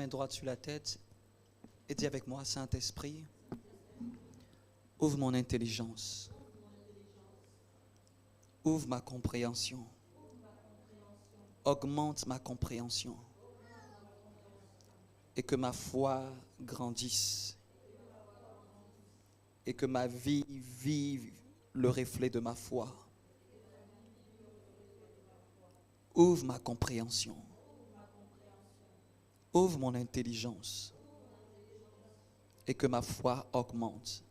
main droite sur la tête et dis avec moi, Saint-Esprit, ouvre mon intelligence, ouvre ma compréhension, augmente ma compréhension et que ma foi grandisse et que ma vie vive le reflet de ma foi. Ouvre ma compréhension. Ouvre mon intelligence et que ma foi augmente.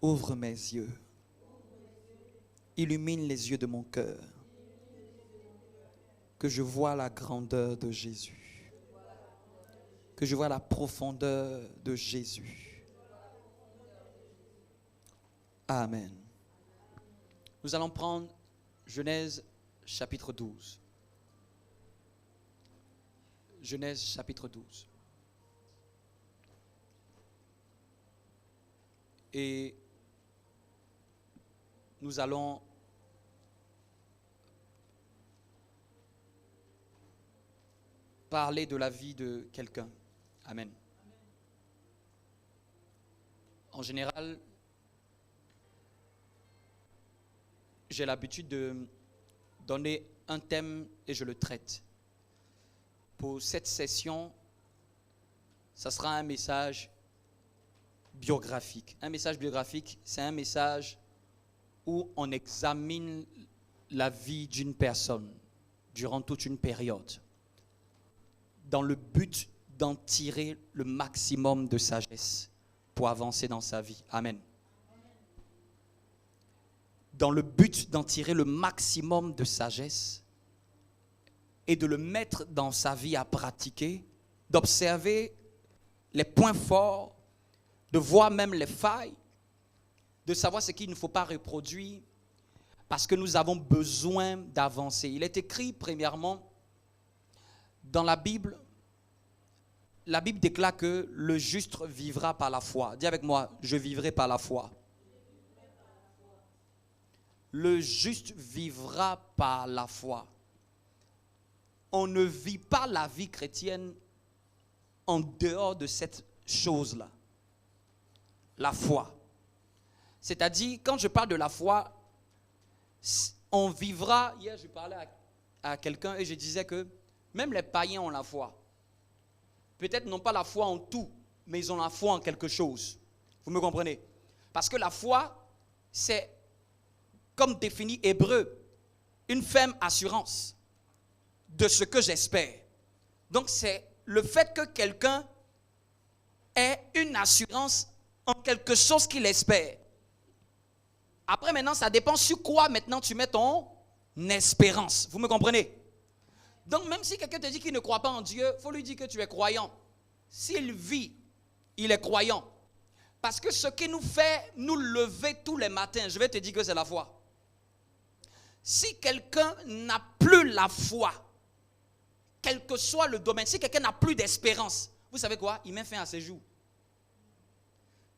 Ouvre mes yeux. Illumine les yeux de mon cœur. Que je vois la grandeur de Jésus. Que je vois la profondeur de Jésus. Amen. Nous allons prendre Genèse chapitre 12. Genèse chapitre 12. Et nous allons parler de la vie de quelqu'un. Amen. En général, j'ai l'habitude de donner un thème et je le traite. Pour cette session, ça sera un message biographique. Un message biographique, c'est un message où on examine la vie d'une personne durant toute une période, dans le but d'en tirer le maximum de sagesse pour avancer dans sa vie. Amen. Dans le but d'en tirer le maximum de sagesse et de le mettre dans sa vie à pratiquer, d'observer les points forts, de voir même les failles, de savoir ce qu'il ne faut pas reproduire, parce que nous avons besoin d'avancer. Il est écrit, premièrement, dans la Bible déclare que le juste vivra par la foi. Dis avec moi, je vivrai par la foi. Le juste vivra par la foi. On ne vit pas la vie chrétienne en dehors de cette chose-là. La foi. C'est-à-dire, quand je parle de la foi, on vivra. Hier, je parlais à quelqu'un et je disais que même les païens ont la foi. Peut-être n'ont pas la foi en tout, mais ils ont la foi en quelque chose. Vous me comprenez? Parce que la foi, c'est, comme défini Hébreu, une ferme assurance de ce que j'espère. Donc c'est le fait que quelqu'un ait une assurance en quelque chose qu'il espère. Après maintenant, ça dépend sur quoi maintenant tu mets ton espérance. Vous me comprenez? Donc même si quelqu'un te dit qu'il ne croit pas en Dieu, il faut lui dire que tu es croyant. S'il vit, il est croyant. Parce que ce qui nous fait nous lever tous les matins, je vais te dire que c'est la foi. Si quelqu'un n'a plus la foi, quel que soit le domaine, si quelqu'un n'a plus d'espérance, vous savez quoi? Il met fin à ses jours.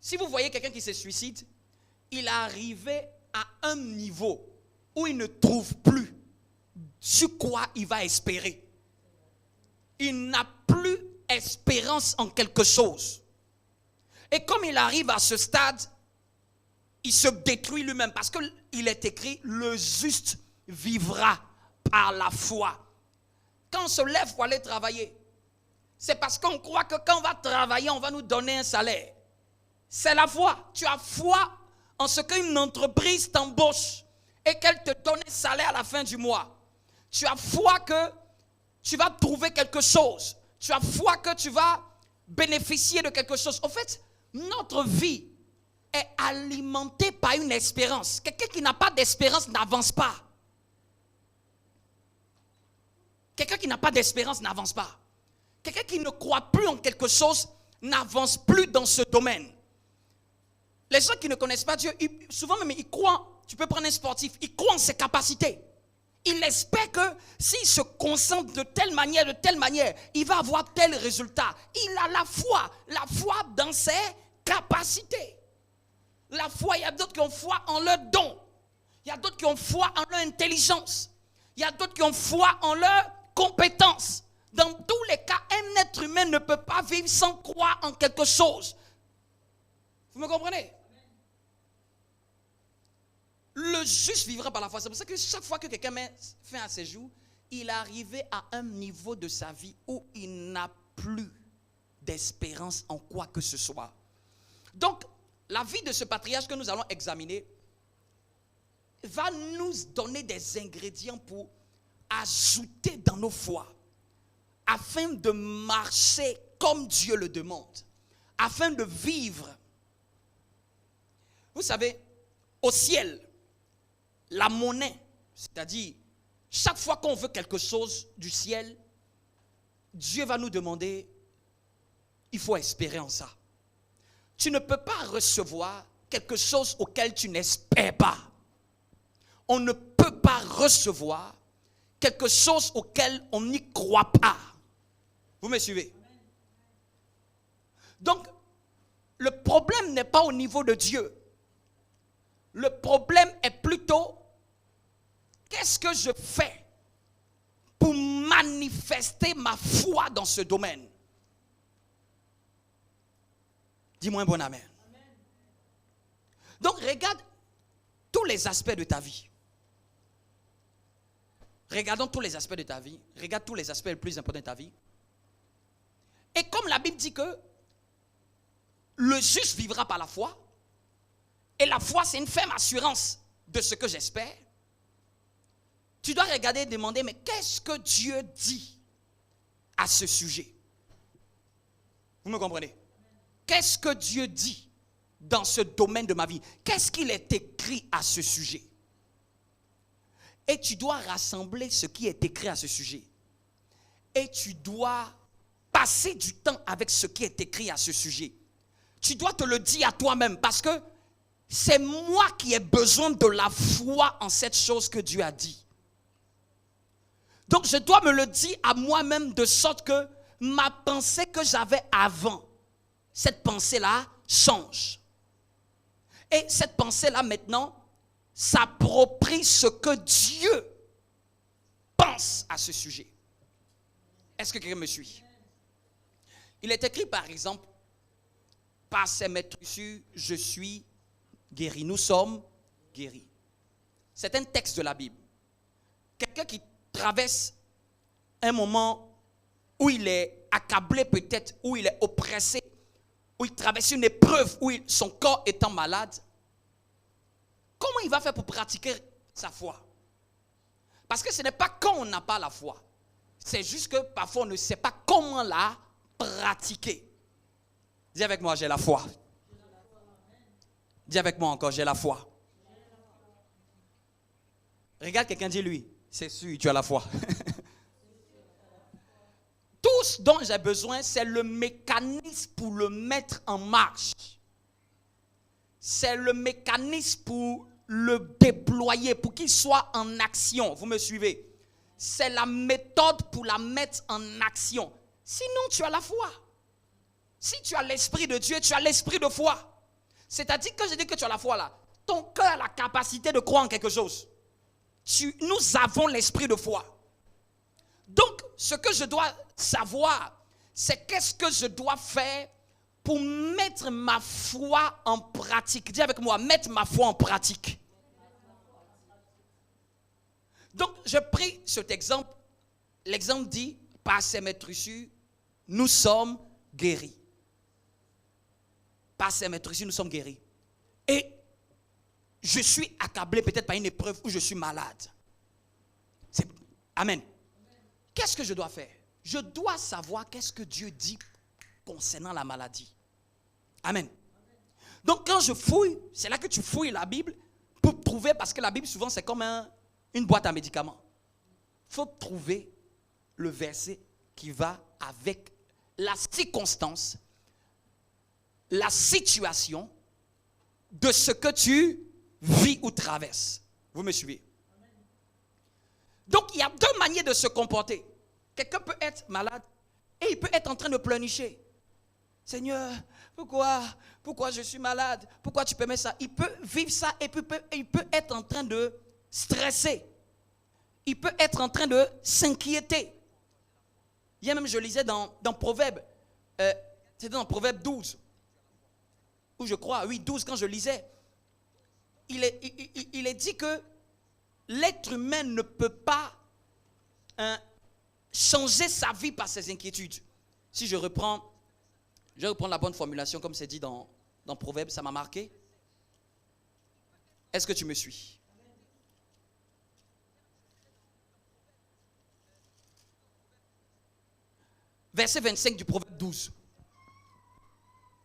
Si vous voyez quelqu'un qui se suicide, il est arrivé à un niveau où il ne trouve plus sur quoi il va espérer. Il n'a plus espérance en quelque chose. Et comme il arrive à ce stade, il se détruit lui-même parce qu'il est écrit, le juste vivra par la foi. Quand on se lève pour aller travailler, c'est parce qu'on croit que quand on va travailler, on va nous donner un salaire. C'est la foi. Tu as foi en ce qu'une entreprise t'embauche et qu'elle te donne un salaire à la fin du mois. Tu as foi que tu vas trouver quelque chose. Tu as foi que tu vas bénéficier de quelque chose. En fait, notre vie est alimentée par une espérance. Quelqu'un qui n'a pas d'espérance n'avance pas. Quelqu'un qui n'a pas d'espérance n'avance pas. Quelqu'un qui ne croit plus en quelque chose n'avance plus dans ce domaine. Les gens qui ne connaissent pas Dieu, souvent même ils croient, tu peux prendre un sportif, il croit en ses capacités. Il espère que s'il se concentre de telle manière, il va avoir tel résultat. Il a la foi dans ses capacités. La foi, il y a d'autres qui ont foi en leur don. Il y a d'autres qui ont foi en leur intelligence. Il y a d'autres qui ont foi en leur compétence. Dans tous les cas, un être humain ne peut pas vivre sans croire en quelque chose. Vous me comprenez? Le juste vivra par la foi. C'est pour ça que chaque fois que quelqu'un fait un séjour, il est arrivé à un niveau de sa vie où il n'a plus d'espérance en quoi que ce soit. Donc, la vie de ce patriarche que nous allons examiner va nous donner des ingrédients pour ajouter dans nos foi, afin de marcher comme Dieu le demande, afin de vivre. Vous savez, au ciel, la monnaie, c'est-à-dire, chaque fois qu'on veut quelque chose du ciel, Dieu va nous demander, il faut espérer en ça. Tu ne peux pas recevoir quelque chose auquel tu n'espères pas. On ne peut pas recevoir quelque chose auquel on n'y croit pas. Vous me suivez? Donc, le problème n'est pas au niveau de Dieu. Le problème est plutôt, qu'est-ce que je fais pour manifester ma foi dans ce domaine? Dis-moi un bon amen. Donc, regarde tous les aspects de ta vie. Regardons tous les aspects de ta vie. Regarde tous les aspects les plus importants de ta vie. Et comme la Bible dit que le juste vivra par la foi, et la foi c'est une ferme assurance de ce que j'espère, tu dois regarder et demander, mais qu'est-ce que Dieu dit à ce sujet? Vous me comprenez? Qu'est-ce que Dieu dit dans ce domaine de ma vie? Qu'est-ce qu'il est écrit à ce sujet? Et tu dois rassembler ce qui est écrit à ce sujet. Et tu dois passer du temps avec ce qui est écrit à ce sujet. Tu dois te le dire à toi-même parce que c'est moi qui ai besoin de la foi en cette chose que Dieu a dit. Donc je dois me le dire à moi-même de sorte que ma pensée que j'avais avant, cette pensée-là change. Et cette pensée-là maintenant s'approprie ce que Dieu pense à ce sujet. Est-ce que quelqu'un me suit? Il est écrit par exemple, par ces maîtresses, je suis guéri. Nous sommes guéris. C'est un texte de la Bible. Quelqu'un qui traverse un moment où il est accablé peut-être, où il est oppressé, où il traverse une épreuve, où son corps étant malade, comment il va faire pour pratiquer sa foi? Parce que ce n'est pas quand on n'a pas la foi. C'est juste que parfois on ne sait pas comment la pratiquer. Dis avec moi, j'ai la foi. Dis avec moi encore, j'ai la foi. Regarde quelqu'un, dis-lui, c'est sûr, tu as la foi. Tout ce dont j'ai besoin, c'est le mécanisme pour le mettre en marche. C'est le mécanisme pour le déployer, pour qu'il soit en action. Vous me suivez? C'est la méthode pour la mettre en action. Sinon, tu as la foi. Si tu as l'Esprit de Dieu, tu as l'Esprit de foi. C'est-à-dire que je dis que tu as la foi là, ton cœur a la capacité de croire en quelque chose. Nous avons l'Esprit de foi. Donc, ce que je dois savoir, c'est qu'est-ce que je dois faire pour mettre ma foi en pratique. Dis avec moi, mettre ma foi en pratique. Donc, je pris cet exemple. L'exemple dit, par ces maîtresses, nous sommes guéris. Par ces maîtresses, nous sommes guéris. Et je suis accablé peut-être par une épreuve où je suis malade. Amen. Qu'est-ce que je dois faire? Je dois savoir qu'est-ce que Dieu dit concernant la maladie. Amen. Donc quand je fouille, c'est là que tu fouilles la Bible pour trouver, parce que la Bible souvent c'est comme une boîte à médicaments. Il faut trouver le verset qui va avec la circonstance, la situation de ce que tu vis ou traverses. Vous me suivez? Donc il y a deux manières de se comporter. Quelqu'un peut être malade et il peut être en train de pleurnicher. Seigneur, pourquoi je suis malade? Pourquoi tu permets ça? Il peut vivre ça et puis il peut être en train de stresser. Il peut être en train de s'inquiéter. Hier même, je lisais dans Proverbe. C'était dans Proverbe 12. Ou je crois, oui, 12, quand je lisais. Il est dit que l'être humain ne peut pas changer sa vie par ses inquiétudes. Si je reprends la bonne formulation comme c'est dit dans Proverbe, ça m'a marqué. Est-ce que tu me suis? Verset 25 du Proverbe 12.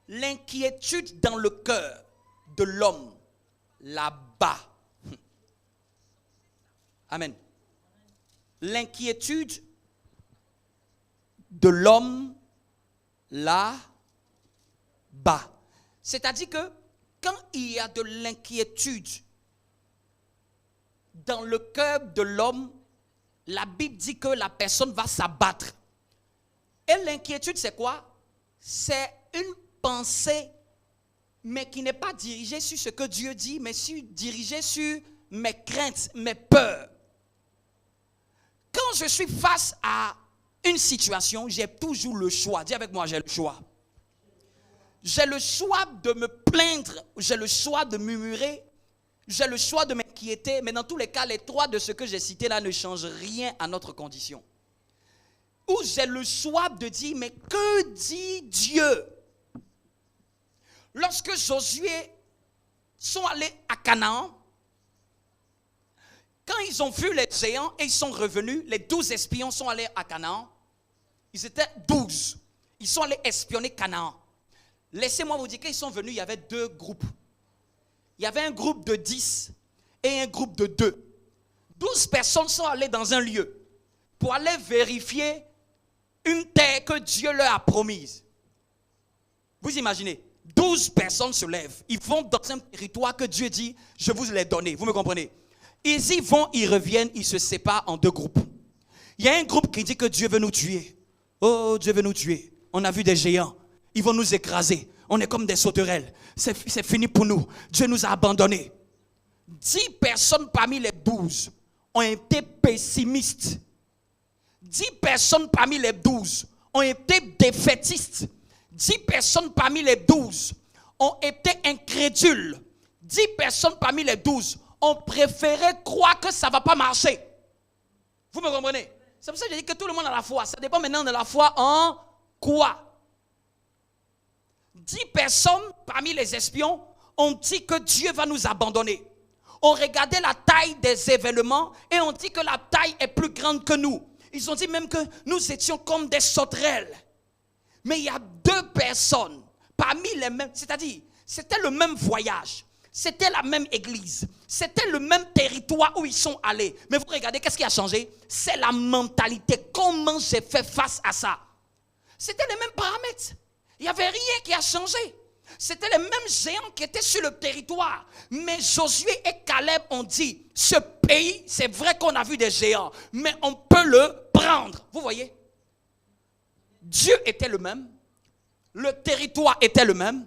L'inquiétude dans le cœur de l'homme là-bas. Amen. L'inquiétude de l'homme là-bas. C'est-à-dire que quand il y a de l'inquiétude dans le cœur de l'homme, la Bible dit que la personne va s'abattre. Et l'inquiétude, c'est quoi? C'est une pensée, mais qui n'est pas dirigée sur ce que Dieu dit, mais dirigée sur mes craintes, mes peurs. Quand je suis face à une situation, j'ai toujours le choix. Dis avec moi, j'ai le choix. J'ai le choix de me plaindre, j'ai le choix de murmurer, j'ai le choix de m'inquiéter, mais dans tous les cas, les trois de ce que j'ai cité là ne changent rien à notre condition. Ou j'ai le choix de dire, mais que dit Dieu? Lorsque Josué sont allés à Canaan, quand ils ont vu les géants et ils sont revenus, les 12 espions sont allés à Canaan. Ils étaient 12. Ils sont allés espionner Canaan. Laissez-moi vous dire qu'ils sont venus, il y avait deux groupes. Il y avait un groupe de 10 et un groupe de 2. 12 personnes sont allées dans un lieu pour aller vérifier une terre que Dieu leur a promise. Vous imaginez, 12 personnes se lèvent. Ils vont dans un territoire que Dieu dit, je vous l'ai donné. Vous me comprenez? Ils y vont, ils reviennent, ils se séparent en deux groupes. Il y a un groupe qui dit que Dieu veut nous tuer. Oh, Dieu veut nous tuer. On a vu des géants. Ils vont nous écraser. On est comme des sauterelles. C'est fini pour nous. Dieu nous a abandonnés. 10 personnes parmi les 12 ont été pessimistes. 10 personnes parmi les 12 ont été défaitistes. 10 personnes parmi les 12 ont été incrédules. 10 personnes parmi les 12 ont préféré croire que ça ne va pas marcher. Vous me comprenez? C'est pour ça que je dis que tout le monde a la foi. Ça dépend maintenant de la foi en quoi? 10 personnes parmi les espions ont dit que Dieu va nous abandonner. On regardait la taille des événements et on dit que la taille est plus grande que nous. Ils ont dit même que nous étions comme des sauterelles. Mais il y a 2 personnes parmi les mêmes, c'est-à-dire c'était le même voyage, c'était la même église, c'était le même territoire où ils sont allés. Mais vous regardez, qu'est-ce qui a changé? C'est la mentalité. Comment j'ai fait face à ça? C'était les mêmes paramètres. Il n'y avait rien qui a changé. C'était les mêmes géants qui étaient sur le territoire. Mais Josué et Caleb ont dit, ce pays, c'est vrai qu'on a vu des géants, mais on peut le prendre. Vous voyez? Dieu était le même. Le territoire était le même.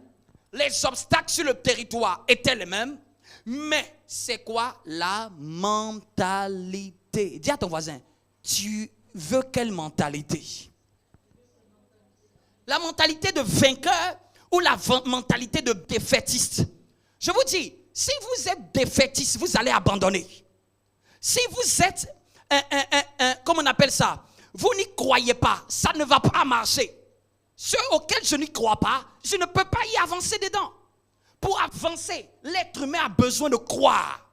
Les obstacles sur le territoire étaient les mêmes. Mais c'est quoi la mentalité? Dis à ton voisin, tu veux quelle mentalité? La mentalité de vainqueur ou la mentalité de défaitiste? Je vous dis, si vous êtes défaitiste, vous allez abandonner. Si vous êtes, comment on appelle ça? Vous n'y croyez pas, ça ne va pas marcher. Ceux auxquels je n'y crois pas, je ne peux pas y avancer dedans. Pour avancer, l'être humain a besoin de croire.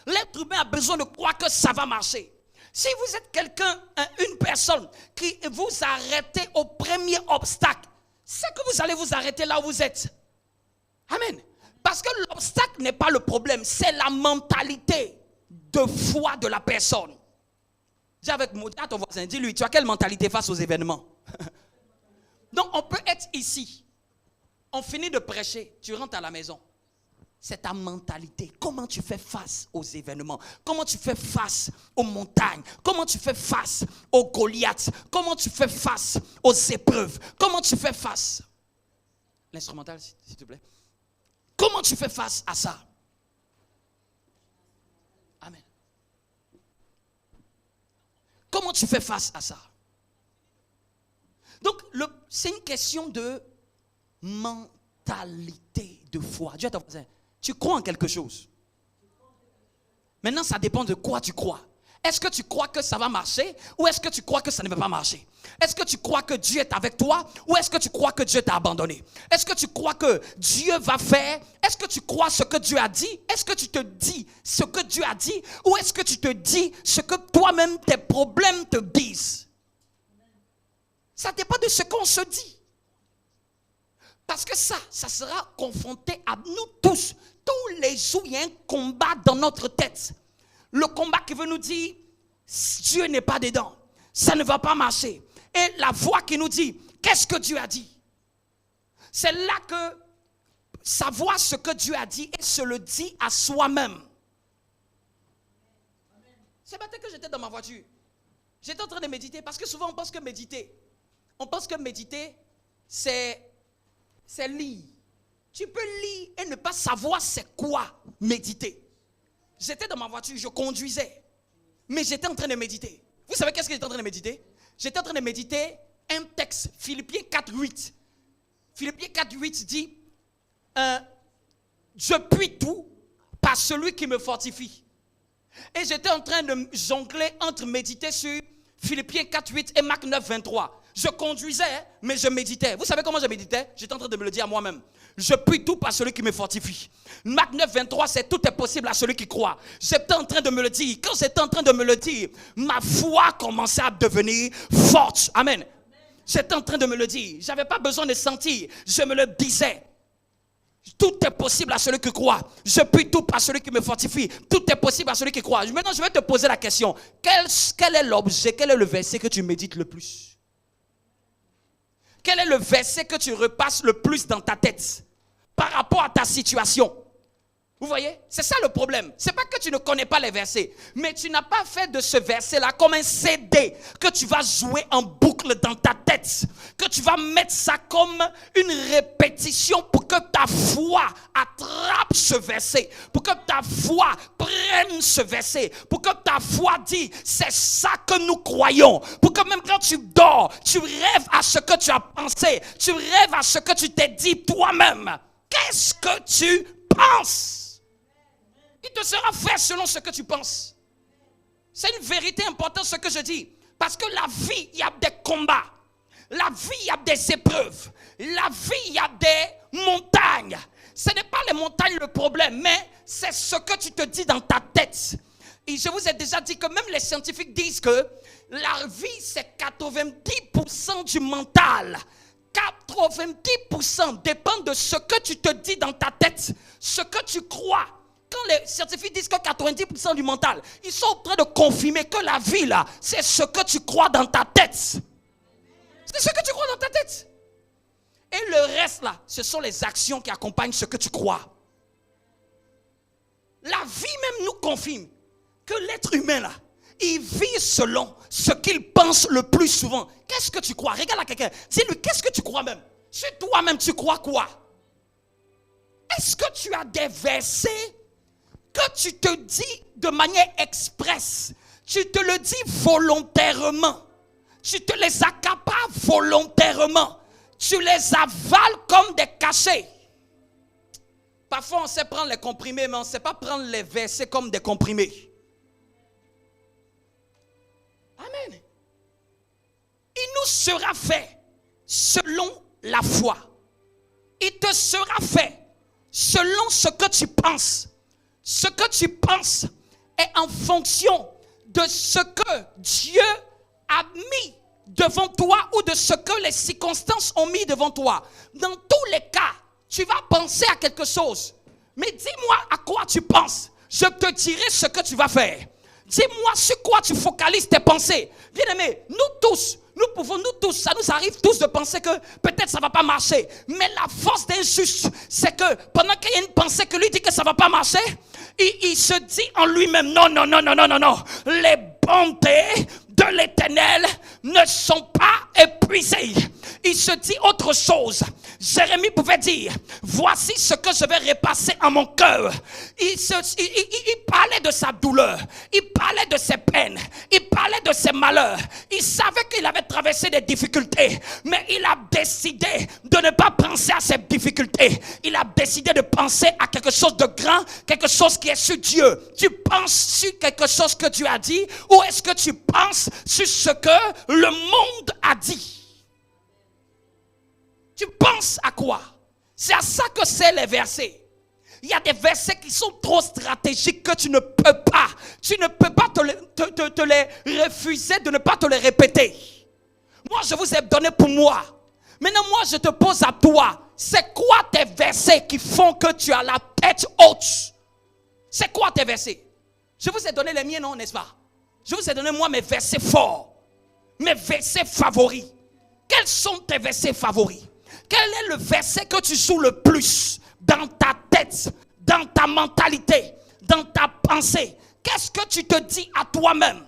L'être humain a besoin de croire que ça va marcher. Si vous êtes quelqu'un, une personne qui vous arrêtez au premier obstacle, c'est que vous allez vous arrêter là où vous êtes. Amen. Parce que l'obstacle n'est pas le problème, c'est la mentalité de foi de la personne. Dis avec moi, à ton voisin, dis-lui, tu as quelle mentalité face aux événements? Donc on peut être ici, on finit de prêcher, tu rentres à la maison. C'est ta mentalité. Comment tu fais face aux événements? Comment tu fais face aux montagnes? Comment tu fais face aux Goliaths? Comment tu fais face aux épreuves? Comment tu fais face? L'instrumental, s'il te plaît. Comment tu fais face à ça? Amen. Comment tu fais face à ça? Donc, c'est une question de mentalité de foi. Dieu à ton voisin, tu crois en quelque chose. Maintenant, ça dépend de quoi tu crois. Est-ce que tu crois que ça va marcher ou est-ce que tu crois que ça ne va pas marcher? Est-ce que tu crois que Dieu est avec toi ou est-ce que tu crois que Dieu t'a abandonné? Est-ce que tu crois que Dieu va faire? Est-ce que tu crois ce que Dieu a dit? Est-ce que tu te dis ce que Dieu a dit ou est-ce que tu te dis ce que toi-même tes problèmes te disent? Ça dépend de ce qu'on se dit. Parce que ça sera confronté à nous tous. Tous les jours, il y a un combat dans notre tête. Le combat qui veut nous dire, Dieu n'est pas dedans. Ça ne va pas marcher. Et la voix qui nous dit, qu'est-ce que Dieu a dit? C'est là que savoir ce que Dieu a dit et se le dit à soi-même. Ce matin que j'étais dans ma voiture, j'étais en train de méditer parce que souvent on pense que méditer, c'est lire. Tu peux lire et ne pas savoir c'est quoi méditer. J'étais dans ma voiture, je conduisais, mais j'étais en train de méditer. Vous savez qu'est-ce que j'étais en train de méditer? J'étais en train de méditer un texte, Philippiens 4.8. Philippiens 4.8 dit, je puis tout par celui qui me fortifie. Et j'étais en train de jongler entre méditer sur Philippiens 4.8 et Marc 9.23. Je conduisais, mais je méditais. Vous savez comment je méditais? J'étais en train de me le dire à moi-même. Je puis tout par celui qui me fortifie. Marc 9.23, c'est tout est possible à celui qui croit. J'étais en train de me le dire. Quand j'étais en train de me le dire, ma foi commençait à devenir forte. Amen. J'étais en train de me le dire. Je n'avais pas besoin de sentir. Je me le disais. Tout est possible à celui qui croit. Je puis tout par celui qui me fortifie. Tout est possible à celui qui croit. Maintenant, je vais te poser la question. Quel est l'objet, quel est le verset que tu médites le plus? Quel est le verset que tu repasses le plus dans ta tête par rapport à ta situation? Vous voyez? C'est ça le problème. C'est pas que tu ne connais pas les versets, mais tu n'as pas fait de ce verset-là comme un CD que tu vas jouer en boucle dans ta tête, que tu vas mettre ça comme une répétition pour que ta foi attrape ce verset, pour que ta foi prenne ce verset, pour que ta foi dise c'est ça que nous croyons, pour que même quand tu dors, tu rêves à ce que tu as pensé, tu rêves à ce que tu t'es dit toi-même. Qu'est-ce que tu penses? Il te sera fait selon ce que tu penses. C'est une vérité importante ce que je dis. Parce que la vie, il y a des combats. La vie, il y a des épreuves. La vie, il y a des montagnes. Ce n'est pas les montagnes le problème, mais c'est ce que tu te dis dans ta tête. Et je vous ai déjà dit que même les scientifiques disent que la vie, c'est 90% du mental. 90% dépend de ce que tu te dis dans ta tête, ce que tu crois. Quand les scientifiques disent que 90% du mental, ils sont en train de confirmer que la vie là, c'est ce que tu crois dans ta tête. C'est ce que tu crois dans ta tête. Et le reste là, ce sont les actions qui accompagnent ce que tu crois. La vie même nous confirme que l'être humain là, il vit selon ce qu'il pense le plus souvent. Qu'est-ce que tu crois? Regarde à quelqu'un. Dis-lui, qu'est-ce que tu crois même? Sur toi-même, tu crois quoi? Est-ce que tu as des versets que tu te dis de manière expresse? Tu te le dis volontairement. Tu te les accapares volontairement. Tu les avales comme des cachets. Parfois, on sait prendre les comprimés, mais on ne sait pas prendre les versets comme des comprimés. Amen. Il nous sera fait selon la foi. Il te sera fait selon ce que tu penses. Ce que tu penses est en fonction de ce que Dieu a mis devant toi ou de ce que les circonstances ont mis devant toi. Dans tous les cas, tu vas penser à quelque chose. Mais dis-moi à quoi tu penses. Je te dirai ce que tu vas faire. Dis-moi sur quoi tu focalises tes pensées. Bien-aimés, nous tous, ça nous arrive tous de penser que peut-être ça ne va pas marcher. Mais la force d'un juste, c'est que pendant qu'il y a une pensée que lui dit que ça ne va pas marcher, il se dit en lui-même, non. Les bontés de l'Éternel ne sont pas épuisées. il se dit autre chose. Jérémie pouvait dire, voici ce que je vais repasser en mon cœur. Il parlait de sa douleur, il parlait de ses peines, il parlait de ses malheurs. Il savait qu'il avait traversé des difficultés, mais il a décidé de ne pas penser à ces difficultés. Il a décidé de penser à quelque chose de grand, quelque chose qui est sur Dieu. Tu penses sur quelque chose que Dieu a dit, ou est-ce que tu penses sur ce que le monde a dit? Tu penses à quoi? C'est à ça que c'est les versets. Il y a des versets qui sont trop stratégiques que tu ne peux pas. Tu ne peux pas te les refuser de ne pas te les répéter. Moi, je vous ai donné pour moi. Maintenant, moi, je te pose à toi. C'est quoi tes versets qui font que tu as la tête haute? C'est quoi tes versets? Je vous ai donné les miens, non, n'est-ce pas? Je vous ai donné, moi, mes versets forts. Mes versets favoris. Quels sont tes versets favoris? Quel est le verset que tu joues le plus dans ta tête, dans ta mentalité, dans ta pensée? Qu'est-ce que tu te dis à toi-même?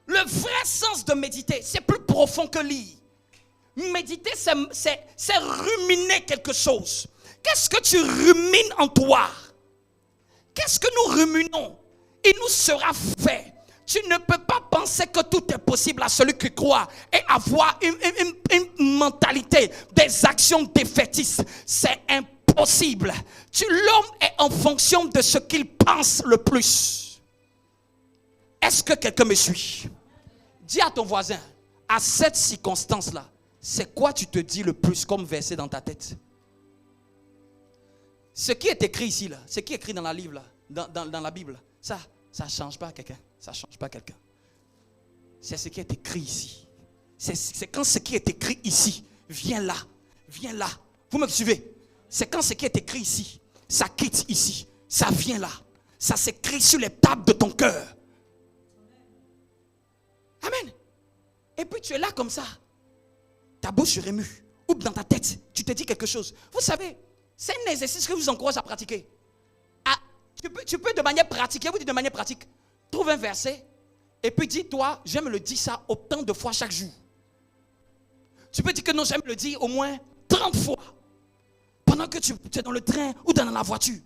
Le vrai sens de méditer, c'est plus profond que lire. Méditer, c'est ruminer quelque chose. Qu'est-ce que tu rumines en toi? Qu'est-ce que nous ruminons? Il nous sera fait. Tu ne peux pas penser que tout est possible à celui qui croit et avoir une mentalité, des actions défaitistes. C'est impossible. L'homme est en fonction de ce qu'il pense le plus. Est-ce que quelqu'un me suit? Dis à ton voisin, à cette circonstance-là, c'est quoi tu te dis le plus comme verset dans ta tête? Ce qui est écrit ici, là, ce qui est écrit dans la Bible, là, dans la Bible, ça ne change pas quelqu'un. Ça ne change pas quelqu'un. C'est ce qui est écrit ici. C'est quand ce qui est écrit ici vient là. Viens là. Vous me suivez? C'est quand ce qui est écrit ici, ça quitte ici. Ça vient là. Ça s'écrit sur les tables de ton cœur. Amen. Et puis tu es là comme ça. Ta bouche remue. Ou dans ta tête, tu te dis quelque chose. Vous savez, c'est un exercice que je vous encourage à pratiquer. Tu peux de manière pratique, vous dites de manière pratique. Trouve un verset et puis dis-toi, j'aime le dire ça autant de fois chaque jour. Tu peux dire que non, j'aime le dire au moins 30 fois. Pendant que tu es dans le train ou dans la voiture,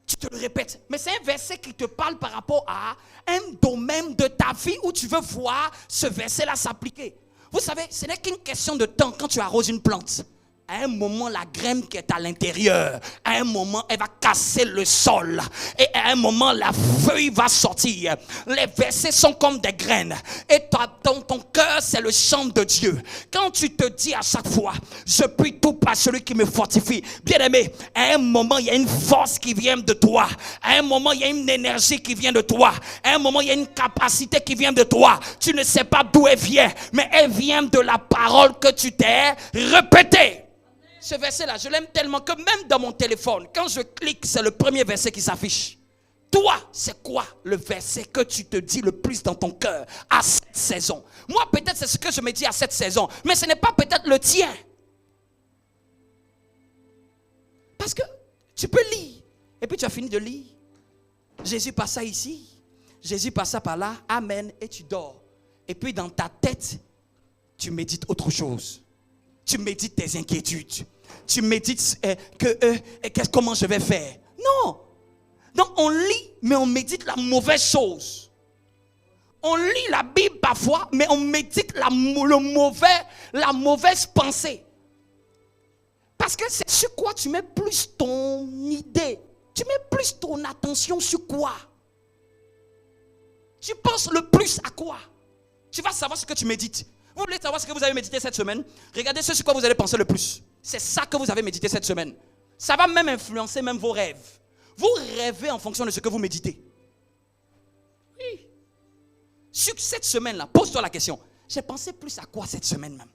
tu te le répètes. Mais c'est un verset qui te parle par rapport à un domaine de ta vie où tu veux voir ce verset-là s'appliquer. Vous savez, ce n'est qu'une question de temps quand tu arroses une plante. À un moment, la graine qui est à l'intérieur, à un moment, elle va casser le sol. Et à un moment, la feuille va sortir. Les versets sont comme des graines. Et ton cœur, c'est le champ de Dieu. Quand tu te dis à chaque fois, je puis tout par celui qui me fortifie. Bien aimé, à un moment, il y a une force qui vient de toi. À un moment, il y a une énergie qui vient de toi. À un moment, il y a une capacité qui vient de toi. Tu ne sais pas d'où elle vient, mais elle vient de la parole que tu t'es répétée. Ce verset-là, je l'aime tellement que même dans mon téléphone, quand je clique, c'est le premier verset qui s'affiche. Toi, c'est quoi le verset que tu te dis le plus dans ton cœur à cette saison? Moi, peut-être c'est ce que je me dis à cette saison, mais ce n'est pas peut-être le tien. Parce que tu peux lire, et puis tu as fini de lire. Jésus passa ici, Jésus passa par là, amen, et tu dors. Et puis dans ta tête, tu médites autre chose. Tu médites tes inquiétudes. Tu médites comment je vais faire. Non. Donc on lit, mais on médite la mauvaise chose. On lit la Bible parfois, mais on médite la mauvaise pensée. Parce que c'est sur quoi tu mets plus ton idée. Tu mets plus ton attention sur quoi? Tu penses le plus à quoi? Tu vas savoir ce que tu médites. Vous voulez savoir ce que vous avez médité cette semaine? Regardez ce sur quoi vous allez penser le plus. C'est ça que vous avez médité cette semaine. Ça va même influencer même vos rêves. Vous rêvez en fonction de ce que vous méditez. Oui. Sur cette semaine-là, pose-toi la question. J'ai pensé plus à quoi cette semaine même?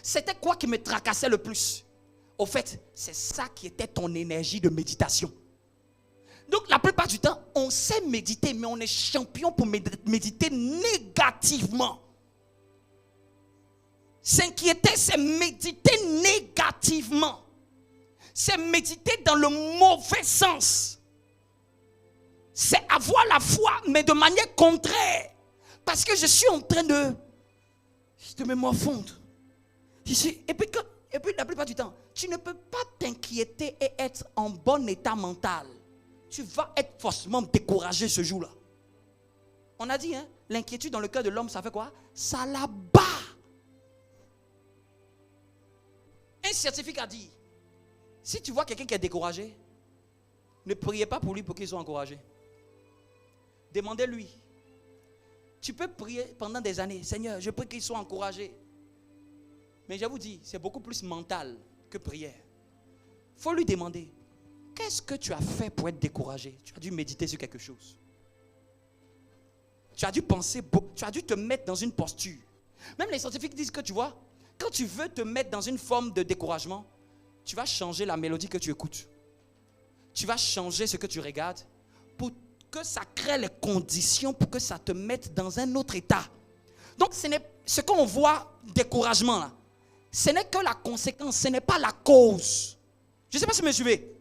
C'était quoi qui me tracassait le plus? Au fait, c'est ça qui était ton énergie de méditation. Donc la plupart du temps, on sait méditer, mais on est champion pour méditer négativement. S'inquiéter, c'est méditer négativement. C'est méditer dans le mauvais sens. C'est avoir la foi, mais de manière contraire. Parce que je suis en train de Je te mets morfonde. Et puis la plupart du temps, tu ne peux pas t'inquiéter et être en bon état mental. Tu vas être forcément découragé ce jour-là. On a dit, hein, l'inquiétude dans le cœur de l'homme, ça fait quoi? Ça l'abat. Un scientifique a dit, si tu vois quelqu'un qui est découragé, ne priez pas pour lui pour qu'il soit encouragé. Demandez-lui. Tu peux prier pendant des années. Seigneur, je prie qu'il soit encouragé. Mais je vous dis, c'est beaucoup plus mental que prière. Il faut lui demander, qu'est-ce que tu as fait pour être découragé? Tu as dû méditer sur quelque chose. Tu as dû penser, tu as dû te mettre dans une posture. Même les scientifiques disent que tu vois, quand tu veux te mettre dans une forme de découragement, tu vas changer la mélodie que tu écoutes. Tu vas changer ce que tu regardes pour que ça crée les conditions pour que ça te mette dans un autre état. Donc ce qu'on voit découragement là, ce n'est que la conséquence, ce n'est pas la cause. Je ne sais pas si vous me suivez.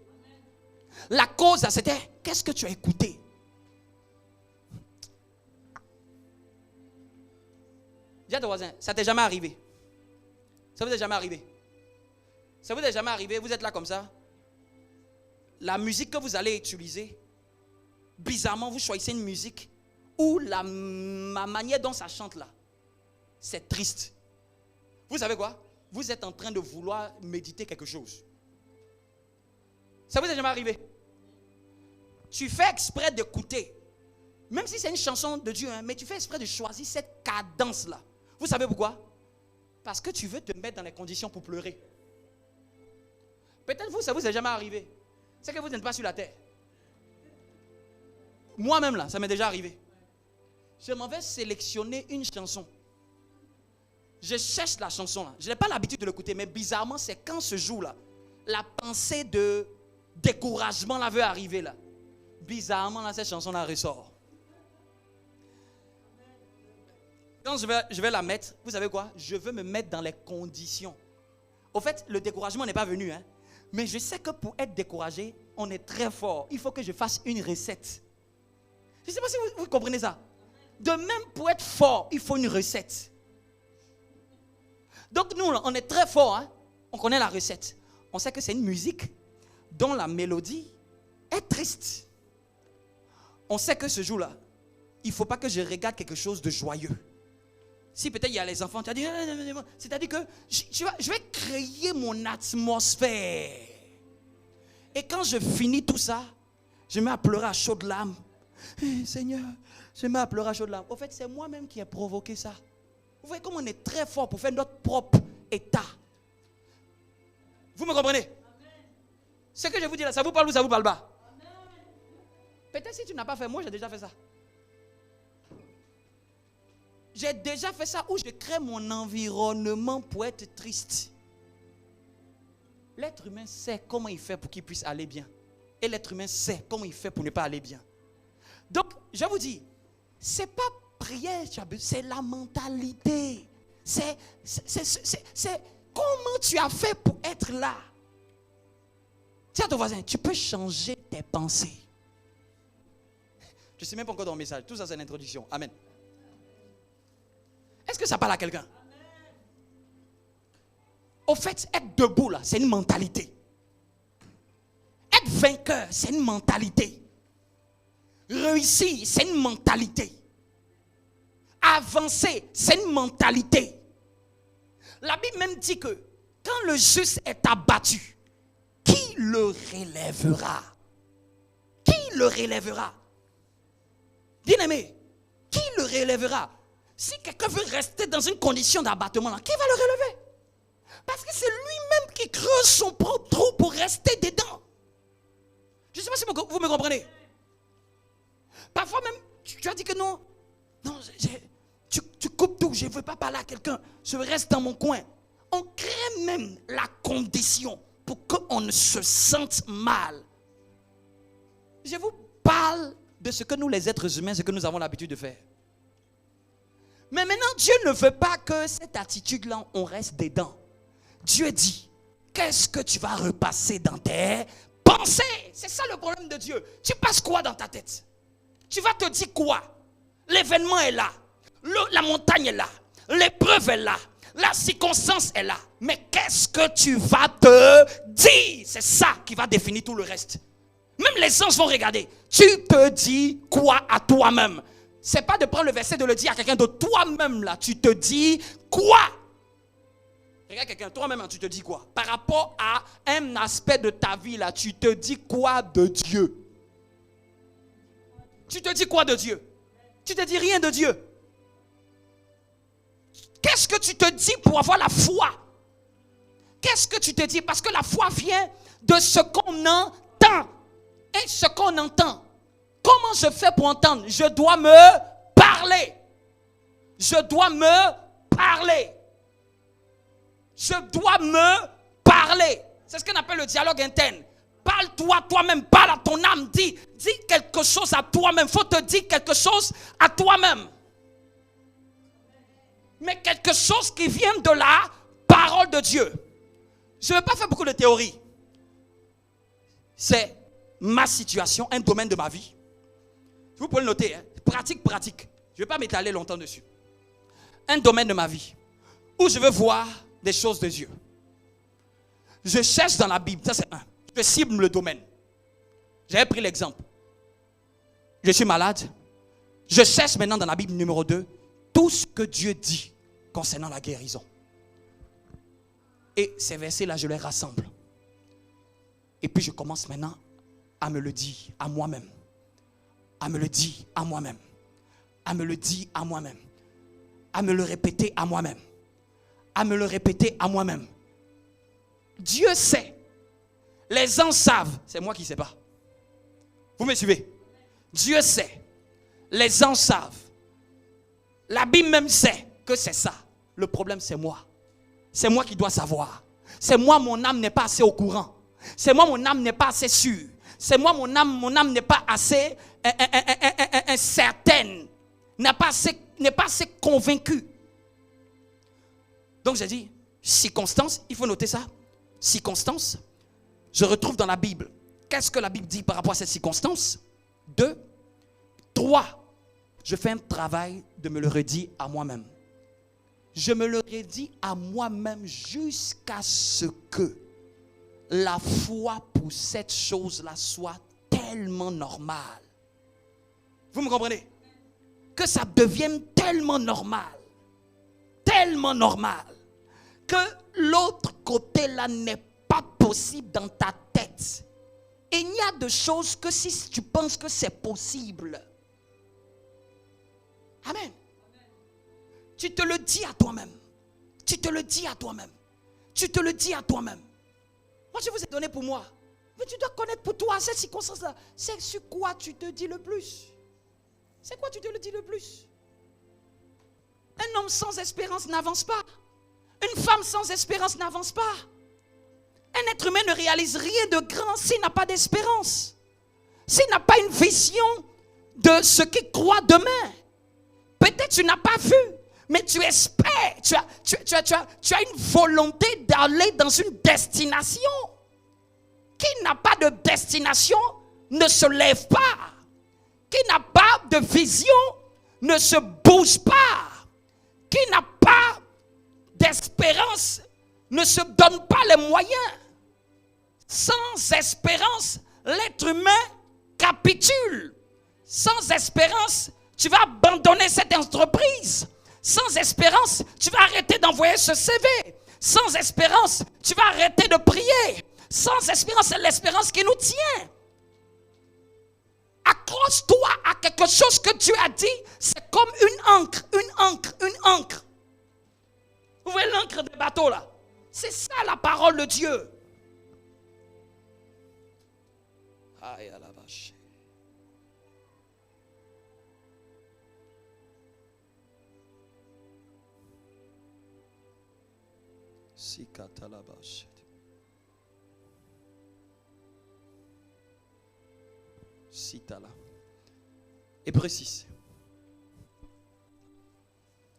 La cause c'était qu'est-ce que tu as écouté? Dis à ton voisin, ça t'est jamais arrivé? Ça vous est jamais arrivé? Ça vous est jamais arrivé? Vous êtes là comme ça. La musique que vous allez utiliser, bizarrement, vous choisissez une musique où la manière dont ça chante là, c'est triste. Vous savez quoi? Vous êtes en train de vouloir méditer quelque chose. Ça vous est jamais arrivé? Tu fais exprès d'écouter, même si c'est une chanson de Dieu, hein, mais tu fais exprès de choisir cette cadence là. Vous savez pourquoi? Parce que tu veux te mettre dans les conditions pour pleurer. Peut-être vous, ça vous est jamais arrivé. C'est que vous n'êtes pas sur la terre. Moi-même là, ça m'est déjà arrivé. Je m'en vais sélectionner une chanson. Je cherche la chanson là. Je n'ai pas l'habitude de l'écouter, mais bizarrement, c'est quand ce jour-là, la pensée de découragement là veut arriver là. Bizarrement là, cette chanson là ressort. Quand je vais la mettre, vous savez quoi? Je veux me mettre dans les conditions. Au fait, le découragement n'est pas venu, hein. Mais je sais que pour être découragé, on est très fort. Il faut que je fasse une recette. Je ne sais pas si vous comprenez ça. De même, pour être fort, il faut une recette. Donc nous, on est très fort, hein? On connaît la recette. On sait que c'est une musique dont la mélodie est triste. On sait que ce jour-là, il ne faut pas que je regarde quelque chose de joyeux. Si peut-être il y a les enfants, tu as dit, c'est-à-dire que je vais créer mon atmosphère. Et quand je finis tout ça, je me mets à pleurer à chaudes larmes. Seigneur, je me mets à pleurer à chaudes larmes. Au fait, c'est moi-même qui ai provoqué ça. Vous voyez comment on est très fort pour faire notre propre état. Vous me comprenez? Amen. Ce que je vous dis là, ça vous parle ou ça vous parle pas? Peut-être si tu n'as pas fait, moi j'ai déjà fait ça. J'ai déjà fait ça où je crée mon environnement pour être triste. L'être humain sait comment il fait pour qu'il puisse aller bien. Et l'être humain sait comment il fait pour ne pas aller bien. Donc, je vous dis, ce n'est pas prière, c'est la mentalité. C'est comment tu as fait pour être là. Tiens à ton voisin, tu peux changer tes pensées. Je ne sais même pas encore dans le message. Tout ça, c'est l'introduction. Amen. Est-ce que ça parle à quelqu'un? Au fait, être debout là, c'est une mentalité. Être vainqueur, c'est une mentalité. Réussir, c'est une mentalité. Avancer, c'est une mentalité. La Bible même dit que quand le juste est abattu, qui le relèvera? Qui le relèvera? Bien-aimé, qui le relèvera? Si quelqu'un veut rester dans une condition d'abattement, qui va le relever? Parce que c'est lui-même qui creuse son propre trou pour rester dedans. Je ne sais pas si vous me comprenez. Parfois même, tu as dit que non, tu coupes tout, je ne veux pas parler à quelqu'un, je reste dans mon coin. On crée même la condition pour qu'on ne se sente mal. Je vous parle de ce que nous les êtres humains, ce que nous avons l'habitude de faire. Mais maintenant, Dieu ne veut pas que cette attitude-là, on reste dedans. Dieu dit, qu'est-ce que tu vas repasser dans tes pensées? C'est ça le problème de Dieu. Tu passes quoi dans ta tête? Tu vas te dire quoi? L'événement est là. La montagne est là. L'épreuve est là. La circonstance est là. Mais qu'est-ce que tu vas te dire? C'est ça qui va définir tout le reste. Même les anges vont regarder. Tu te dis quoi à toi-même? C'est pas de prendre le verset et de le dire à quelqu'un de toi-même là. Tu te dis quoi? Regarde quelqu'un, toi-même, tu te dis quoi? Par rapport à un aspect de ta vie là, tu te dis quoi de Dieu? Tu te dis quoi de Dieu? Tu te dis rien de Dieu. Qu'est-ce que tu te dis pour avoir la foi? Qu'est-ce que tu te dis? Parce que la foi vient de ce qu'on entend. Et ce qu'on entend, comment je fais pour entendre? Je dois me parler. Je dois me parler. Je dois me parler. C'est ce qu'on appelle le dialogue interne. Parle-toi toi-même, parle à ton âme. Dis quelque chose à toi-même. Il faut te dire quelque chose à toi-même. Mais quelque chose qui vient de la parole de Dieu. Je ne vais pas faire beaucoup de théorie. C'est ma situation, un domaine de ma vie. Vous pouvez le noter, hein? Pratique. Je ne vais pas m'étaler longtemps dessus. Un domaine de ma vie où je veux voir des choses de Dieu. Je cherche dans la Bible, ça c'est un. Je cible le domaine. J'avais pris l'exemple. Je suis malade. Je cherche maintenant dans la Bible numéro 2 tout ce que Dieu dit concernant la guérison. Et ces versets-là, je les rassemble. Et puis je commence maintenant à me le dire à moi-même. À me le dire à moi-même. À me le dire à moi-même. À me le répéter à moi-même. À me le répéter à moi-même. Dieu sait. Les anges savent. C'est moi qui ne sais pas. Vous me suivez? Dieu sait. Les anges savent. La Bible même sait que c'est ça. Le problème, c'est moi. C'est moi qui dois savoir. C'est moi, mon âme n'est pas assez au courant. C'est moi, mon âme n'est pas assez sûre. C'est moi, mon âme n'est pas assez certaine. N'est pas assez convaincue. Donc j'ai dit, circonstance, il faut noter ça. Circonstance, je retrouve dans la Bible. Qu'est-ce que la Bible dit par rapport à cette circonstance? 2, 3, je fais un travail de me le redire à moi-même. Je me le redis à moi-même jusqu'à ce que la foi pour cette chose-là soit tellement normale. Vous me comprenez? Que ça devienne tellement normal. Tellement normal. Que l'autre côté là n'est pas possible dans ta tête. Et il n'y a de choses que si tu penses que c'est possible. Amen. Tu te le dis à toi-même. Tu te le dis à toi-même. Tu te le dis à toi-même. Moi, je vous ai donné pour moi. Mais tu dois connaître pour toi cette circonstance-là. C'est sur quoi tu te dis le plus. C'est quoi tu te le dis le plus. Un homme sans espérance n'avance pas. Une femme sans espérance n'avance pas. Un être humain ne réalise rien de grand s'il n'a pas d'espérance. S'il n'a pas une vision de ce qu'il croit demain. Peut-être tu n'as pas vu, mais tu espères. Tu as une volonté d'aller dans une destination. Qui n'a pas de destination ne se lève pas. Qui n'a pas de vision ne se bouge pas. Qui n'a pas d'espérance ne se donne pas les moyens. Sans espérance, l'être humain capitule. Sans espérance, tu vas abandonner cette entreprise. Sans espérance, tu vas arrêter d'envoyer ce CV. Sans espérance, tu vas arrêter de prier. Sans espérance, c'est l'espérance qui nous tient. Accroche-toi à quelque chose que Dieu a dit. C'est comme une ancre, une encre. Vous voyez l'encre des bateaux là? C'est ça la parole de Dieu. Aïe à la vache. Sikata la vache. Citala. Hébreux 6.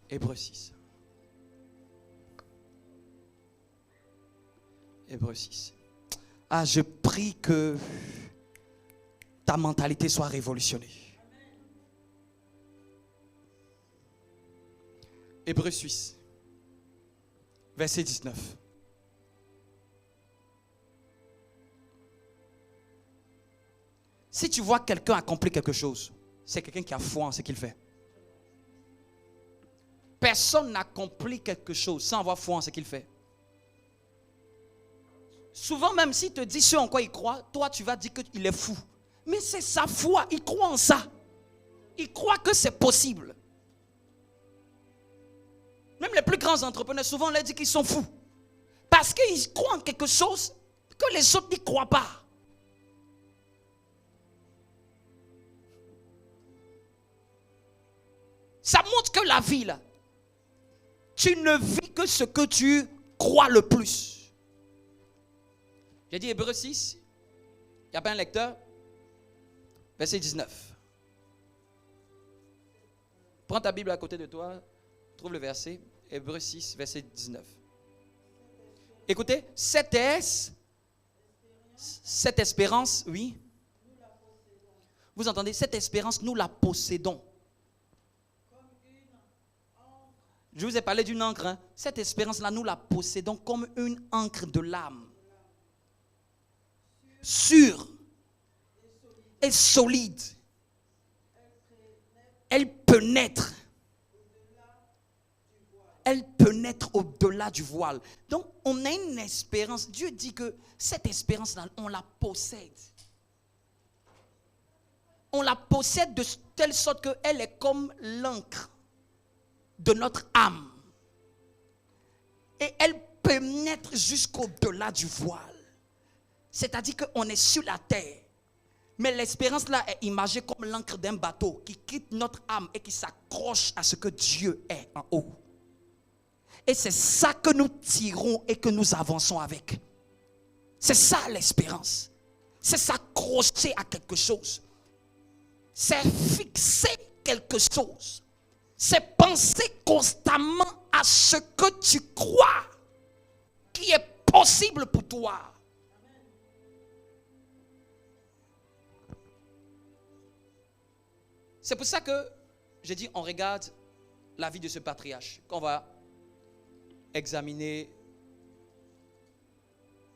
Hébreux 6. Hébreux 6. Ah, je prie que ta mentalité soit révolutionnée. Hébreux 6, verset 19. Si tu vois quelqu'un accomplir quelque chose, c'est quelqu'un qui a foi en ce qu'il fait. Personne n'accomplit quelque chose sans avoir foi en ce qu'il fait. Souvent même s'il te dit ce en quoi il croit, toi tu vas dire qu'il est fou. Mais c'est sa foi, il croit en ça. Il croit que c'est possible. Même les plus grands entrepreneurs, souvent on leur dit qu'ils sont fous. Parce qu'ils croient en quelque chose que les autres n'y croient pas. Ça montre que la vie, là, tu ne vis que ce que tu crois le plus. J'ai dit Hébreux 6, il n'y a pas un lecteur. Verset 19. Prends ta Bible à côté de toi, trouve le verset, Hébreux 6, verset 19. Écoutez, cette espérance, oui. Vous entendez, cette espérance, nous la possédons. Je vous ai parlé d'une encre. Hein. Cette espérance-là, nous la possédons comme une encre de l'âme. Sûre et solide. Elle pénètre. Elle pénètre au-delà du voile. Donc, on a une espérance. Dieu dit que cette espérance-là, on la possède. On la possède de telle sorte qu'elle est comme l'encre de notre âme. Et elle pénètre jusqu'au-delà du voile. C'est-à-dire qu'on est sur la terre. Mais l'espérance là est imagée comme l'encre d'un bateau qui quitte notre âme et qui s'accroche à ce que Dieu est en haut. Et c'est ça que nous tirons et que nous avançons avec. C'est ça l'espérance. C'est s'accrocher à quelque chose. C'est fixer quelque chose. C'est penser constamment à ce que tu crois qui est possible pour toi. C'est pour ça que j'ai dit on regarde la vie de ce patriarche qu'on va examiner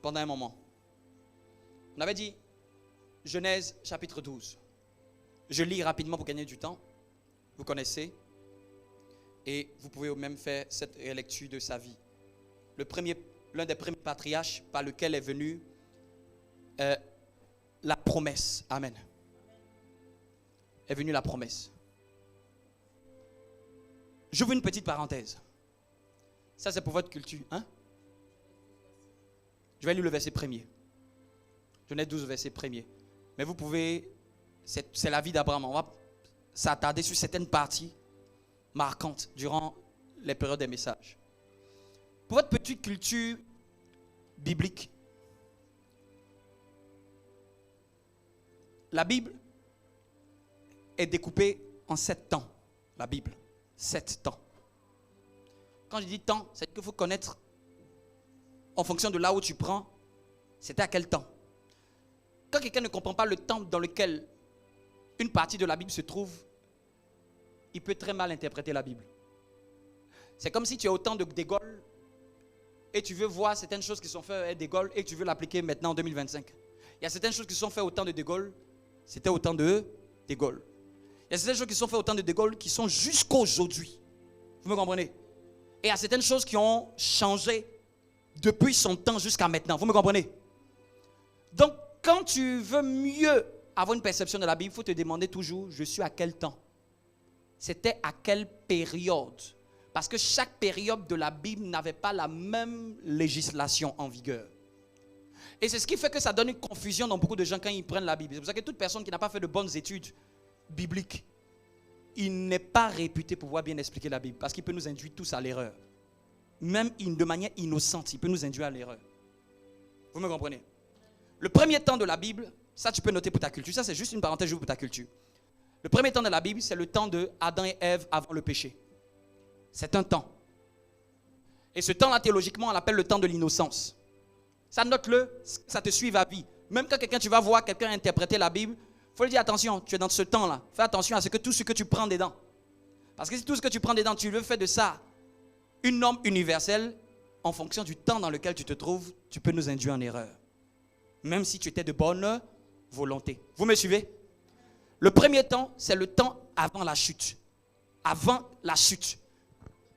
pendant un moment. On avait dit Genèse chapitre 12. Je lis rapidement pour gagner du temps. Vous connaissez. Et vous pouvez même faire cette relecture de sa vie. L'un des premiers patriarches par lequel est venue la promesse. Amen. Est venue la promesse. J'ouvre une petite parenthèse. Ça, c'est pour votre culture. Hein? Je vais lire le verset premier. Genèse 12, verset premier. Mais vous pouvez, c'est la vie d'Abraham. On va s'attarder sur certaines parties marquantes durant les périodes des messages. Pour votre petite culture biblique, la Bible est découpée en 7 temps. La Bible, 7 temps. Quand je dis temps, c'est qu'il faut connaître en fonction de là où tu prends, c'était à quel temps. Quand quelqu'un ne comprend pas le temps dans lequel une partie de la Bible se trouve, il peut très mal interpréter la Bible. C'est comme si tu es au temps de De Gaulle et tu veux voir certaines choses qui sont faites à De Gaulle et tu veux l'appliquer maintenant en 2025. Il y a certaines choses qui sont faites au temps de De Gaulle, c'était au temps de De Gaulle. Il y a certaines choses qui sont faites au temps de De Gaulle qui sont jusqu'à aujourd'hui. Vous me comprenez? Et il y a certaines choses qui ont changé depuis son temps jusqu'à maintenant. Vous me comprenez? Donc, quand tu veux mieux avoir une perception de la Bible, il faut te demander toujours, je suis à quel temps? C'était à quelle période? Parce que chaque période de la Bible n'avait pas la même législation en vigueur. Et c'est ce qui fait que ça donne une confusion dans beaucoup de gens quand ils prennent la Bible. C'est pour ça que toute personne qui n'a pas fait de bonnes études bibliques, il n'est pas réputé pour pouvoir bien expliquer la Bible. Parce qu'il peut nous induire tous à l'erreur. Même de manière innocente, il peut nous induire à l'erreur. Vous me comprenez? Le premier temps de la Bible, ça tu peux noter pour ta culture. Ça c'est juste une parenthèse pour ta culture. Le premier temps de la Bible, c'est le temps de Adam et Ève avant le péché. C'est un temps. Et ce temps-là, théologiquement, on l'appelle le temps de l'innocence. Ça, note-le, ça te suit à vie. Même quand tu vas voir quelqu'un interpréter la Bible, il faut lui dire attention, tu es dans ce temps-là. Fais attention à tout ce que tu prends dedans. Parce que si tout ce que tu prends dedans, tu le fais de ça une norme universelle, en fonction du temps dans lequel tu te trouves, tu peux nous induire en erreur. Même si tu étais de bonne volonté. Vous me suivez? Le premier temps, c'est le temps avant la chute. Avant la chute.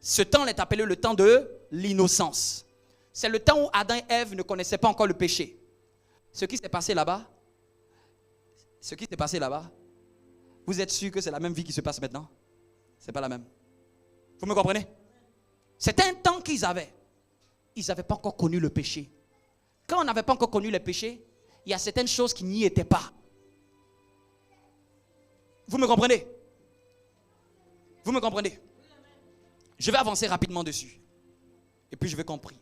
Ce temps est appelé le temps de l'innocence. C'est le temps où Adam et Ève ne connaissaient pas encore le péché. Ce qui s'est passé là-bas, vous êtes sûr que c'est la même vie qui se passe maintenant? Ce n'est pas la même. Vous me comprenez? C'était un temps qu'ils avaient. Ils n'avaient pas encore connu le péché. Quand on n'avait pas encore connu le péché, il y a certaines choses qui n'y étaient pas. Vous me comprenez? Vous me comprenez? Je vais avancer rapidement dessus. Et puis je vais comprendre.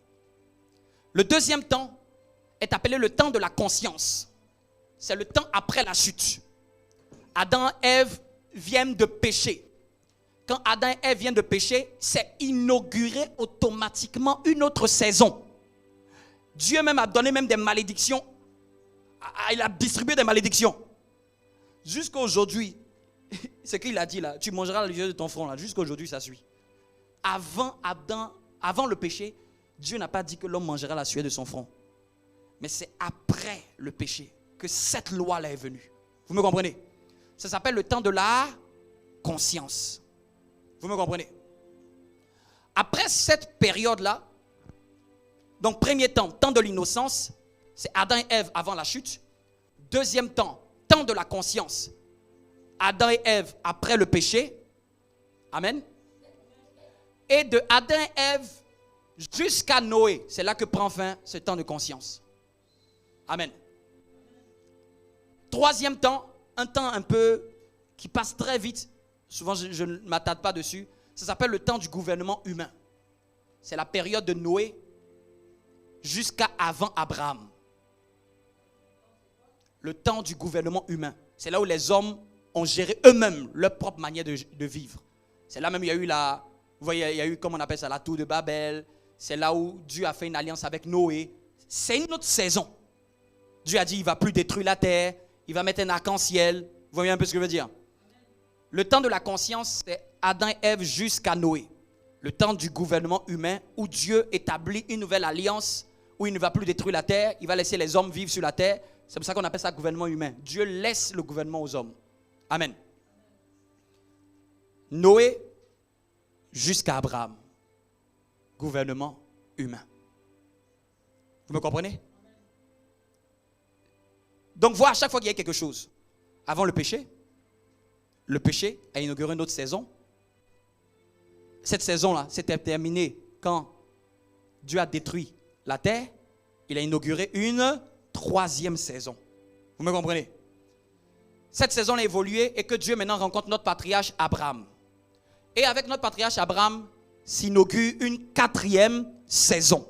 Le deuxième temps est appelé le temps de la conscience. C'est le temps après la chute. Adam et Ève viennent de pécher. Quand Adam et Ève viennent de pécher, c'est inauguré automatiquement une autre saison. Dieu même a donné même des malédictions. Il a distribué des malédictions. Jusqu'à aujourd'hui, ce qu'il a dit là, tu mangeras le yeux de ton front là. Jusqu'à aujourd'hui, ça suit. Avant le péché, Dieu n'a pas dit que l'homme mangera la sueur de son front. Mais c'est après le péché que cette loi-là est venue. Vous me comprenez? Ça s'appelle le temps de la conscience. Vous me comprenez? Après cette période-là, donc premier temps, temps de l'innocence, c'est Adam et Ève avant la chute. Deuxième temps, temps de la conscience, Adam et Ève après le péché. Amen. Et de Adam et Ève jusqu'à Noé, c'est là que prend fin ce temps de conscience. Amen. Troisième temps, un temps un peu qui passe très vite. Souvent, je ne m'attarde pas dessus. Ça s'appelle le temps du gouvernement humain. C'est la période de Noé jusqu'à avant Abraham. Le temps du gouvernement humain. C'est là où les hommes ont géré eux-mêmes leur propre manière de vivre. C'est là même où il y a eu vous voyez, il y a eu, comment on appelle ça, la tour de Babel. C'est là où Dieu a fait une alliance avec Noé. C'est une autre saison. Dieu a dit, il ne va plus détruire la terre. Il va mettre un arc-en-ciel. Vous voyez un peu ce que je veux dire? Le temps de la conscience, c'est Adam et Ève jusqu'à Noé. Le temps du gouvernement humain où Dieu établit une nouvelle alliance, où il ne va plus détruire la terre. Il va laisser les hommes vivre sur la terre. C'est pour ça qu'on appelle ça gouvernement humain. Dieu laisse le gouvernement aux hommes. Amen. Noé jusqu'à Abraham. Gouvernement humain. Vous me comprenez? Donc, voilà, à chaque fois qu'il y a quelque chose, avant le péché a inauguré une autre saison. Cette saison-là s'était terminée quand Dieu a détruit la terre. Il a inauguré une troisième saison. Vous me comprenez? Cette saison a évolué et que Dieu maintenant rencontre notre patriarche Abraham. Et avec notre patriarche Abraham s'inaugure une quatrième saison.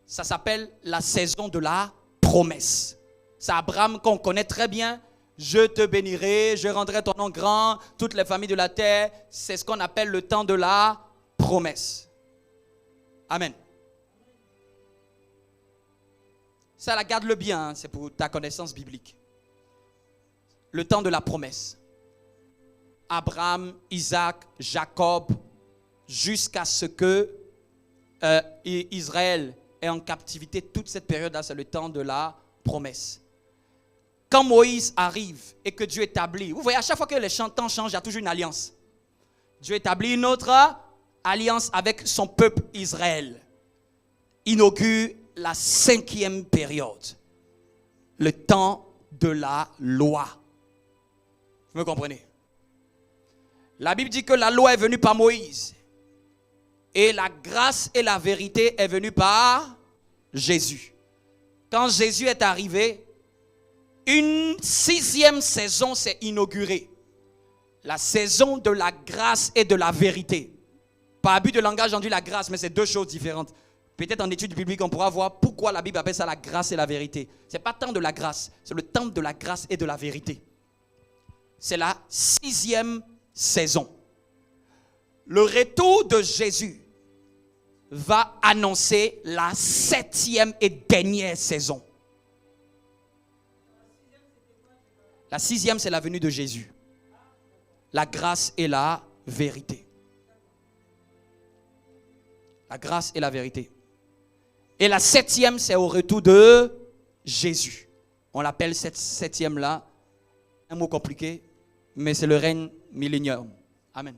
Ça s'appelle la saison de la promesse. C'est Abraham qu'on connaît très bien. Je te bénirai, je rendrai ton nom grand, toutes les familles de la terre. C'est ce qu'on appelle le temps de la promesse. Amen. Ça, garde-le bien, hein, c'est pour ta connaissance biblique. Le temps de la promesse. Abraham, Isaac, Jacob, jusqu'à ce que Israël est en captivité. Toute cette période-là, c'est le temps de la promesse. Quand Moïse arrive et que Dieu établit, vous voyez, à chaque fois que les temps changent, il y a toujours une alliance. Dieu établit une autre alliance avec son peuple Israël. Inaugure la 5e période. Le temps de la loi. Vous me comprenez? La Bible dit que la loi est venue par Moïse. Et la grâce et la vérité est venue par Jésus. Quand Jésus est arrivé, une 6e saison s'est inaugurée. La saison de la grâce et de la vérité. Pas abus de langage, on dit la grâce, mais c'est deux choses différentes. Peut-être en étude biblique, on pourra voir pourquoi la Bible appelle ça la grâce et la vérité. Ce n'est pas tant de la grâce, c'est le temps de la grâce et de la vérité. C'est la 6e saison. Le retour de Jésus va annoncer la 7e et dernière saison. La 6e, c'est la venue de Jésus. La grâce et la vérité. La grâce et la vérité. Et la septième, c'est au retour de Jésus. On l'appelle cette septième-là, un mot compliqué, mais c'est le règne millénium. Amen.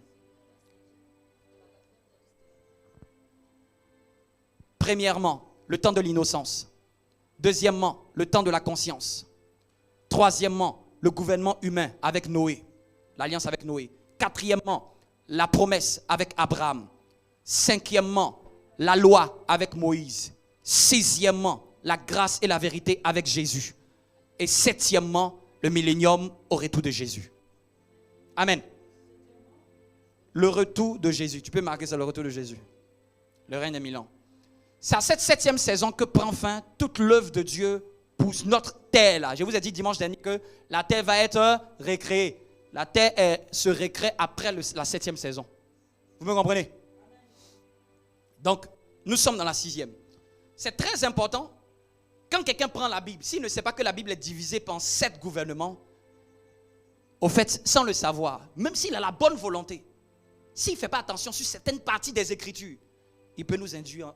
Premièrement, le temps de l'innocence. Deuxièmement, le temps de la conscience. Troisièmement, le gouvernement humain avec Noé, l'alliance avec Noé. Quatrièmement, la promesse avec Abraham. Cinquièmement, la loi avec Moïse. Sixièmement, la grâce et la vérité avec Jésus. Et septièmement, le millénium au retour de Jésus. Amen. Le retour de Jésus. Tu peux marquer ça, le retour de Jésus. Le règne des 1000 ans. C'est à cette septième saison que prend fin toute l'œuvre de Dieu pour notre terre. Là. Je vous ai dit dimanche dernier que la terre va être récréée. La terre se récrée après la septième saison. Vous me comprenez? Donc, nous sommes dans la sixième. C'est très important. Quand quelqu'un prend la Bible, s'il ne sait pas que la Bible est divisée par 7 gouvernements, au fait, sans le savoir, même s'il a la bonne volonté, s'il ne fait pas attention sur certaines parties des Écritures, il peut nous induire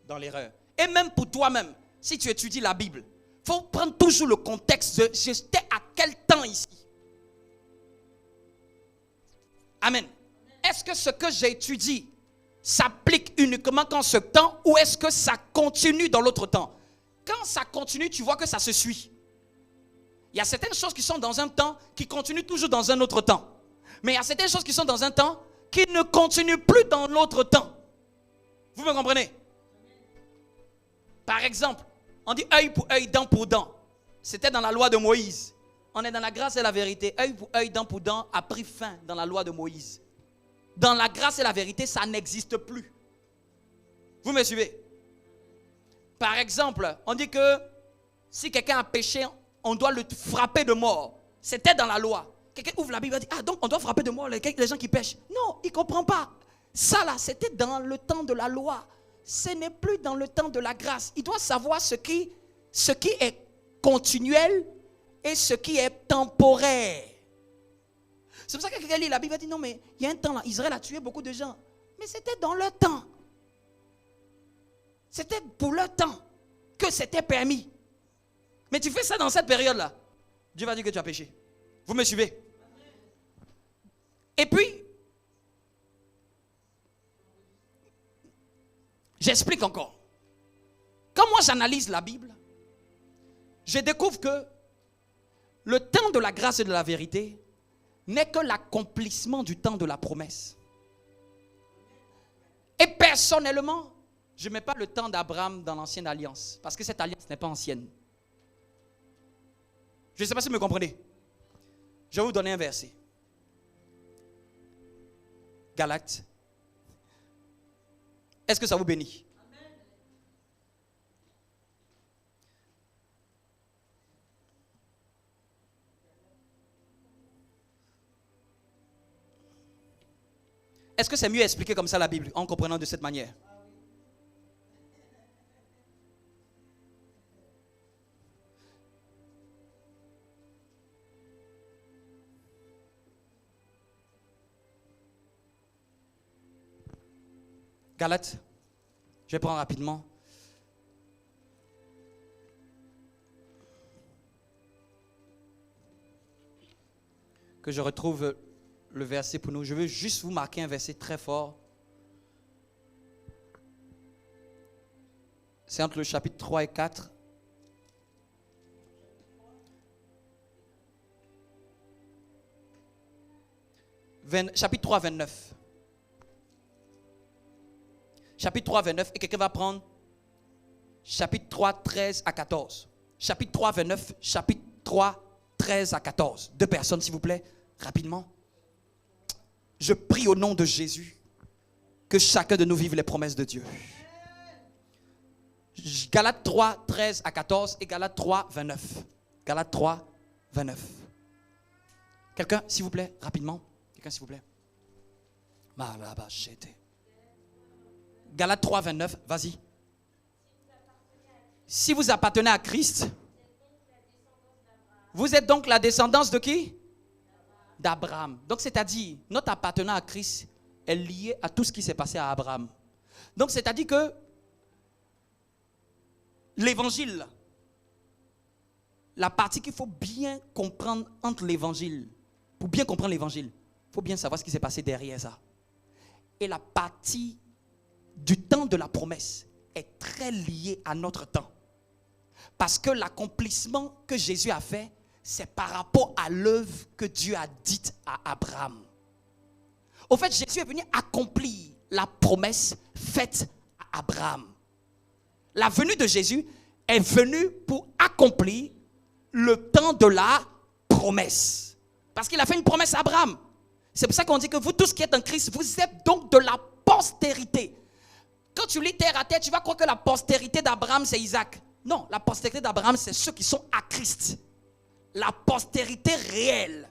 dans l'erreur. Et même pour toi-même, si tu étudies la Bible, il faut prendre toujours le contexte de j'étais à quel temps ici. Amen. Est-ce que ce que j'étudie s'applique uniquement qu'en ce temps ou est-ce que ça continue dans l'autre temps? Quand ça continue, tu vois que ça se suit. Il y a certaines choses qui sont dans un temps qui continuent toujours dans un autre temps. Mais il y a certaines choses qui sont dans un temps qui ne continuent plus dans l'autre temps. Vous me comprenez? Par exemple, on dit œil pour œil, dent pour dent. C'était dans la loi de Moïse. On est dans la grâce et la vérité. Œil pour œil, dent pour dent a pris fin dans la loi de Moïse. Dans la grâce et la vérité, ça n'existe plus. Vous me suivez? Par exemple, on dit que si quelqu'un a péché, on doit le frapper de mort. C'était dans la loi. Quelqu'un ouvre la Bible et dit, ah donc on doit frapper de mort les gens qui pêchent. Non, il ne comprend pas. Ça là, c'était dans le temps de la loi. Ce n'est plus dans le temps de la grâce. Il doit savoir ce qui est continuel et ce qui est temporaire. C'est pour ça que quelqu'un lit la Bible et dit, non mais il y a un temps là, Israël a tué beaucoup de gens. Mais c'était dans le temps. C'était pour le temps que c'était permis. Mais tu fais ça dans cette période-là, Dieu va dire que tu as péché. Vous me suivez? Et puis, j'explique encore. Quand moi j'analyse la Bible, je découvre que le temps de la grâce et de la vérité n'est que l'accomplissement du temps de la promesse. Et personnellement, je ne mets pas le temps d'Abraham dans l'ancienne alliance, parce que cette alliance n'est pas ancienne. Je ne sais pas si vous me comprenez. Je vais vous donner un verset. Galates. Est-ce que ça vous bénit? Amen. Est-ce que c'est mieux expliquer comme ça la Bible, en comprenant de cette manière? Galates, je vais prendre rapidement. Que je retrouve le verset pour nous. Je veux juste vous marquer un verset très fort. C'est entre le chapitre 3 et 4. Chapitre 3, 29. Chapitre 3, 29. Et quelqu'un va prendre chapitre 3, 13 à 14. Chapitre 3, 29. Chapitre 3, 13 à 14. 2 personnes, s'il vous plaît, rapidement. Je prie au nom de Jésus que chacun de nous vive les promesses de Dieu. Galates 3, 13 à 14 et Galates 3, 29. Galates 3, 29. Quelqu'un, s'il vous plaît, rapidement. Quelqu'un, s'il vous plaît. Galates 3, 29, vas-y. Si vous appartenez à Christ, vous êtes donc la descendance de qui? D'Abraham. Donc c'est-à-dire, notre appartenance à Christ est lié à tout ce qui s'est passé à Abraham. Donc, c'est-à-dire que l'évangile, la partie qu'il faut bien comprendre entre l'évangile, pour bien comprendre l'évangile, il faut bien savoir ce qui s'est passé derrière ça. Et la partie du temps de la promesse est très liée à notre temps. Parce que l'accomplissement que Jésus a fait, c'est par rapport à l'œuvre que Dieu a dite à Abraham. Au fait, Jésus est venu accomplir la promesse faite à Abraham. La venue de Jésus est venue pour accomplir le temps de la promesse. Parce qu'il a fait une promesse à Abraham. C'est pour ça qu'on dit que vous tous qui êtes en Christ, vous êtes donc de la postérité. Quand tu lis terre à terre, tu vas croire que la postérité d'Abraham, c'est Isaac. Non, la postérité d'Abraham, c'est ceux qui sont à Christ. La postérité réelle.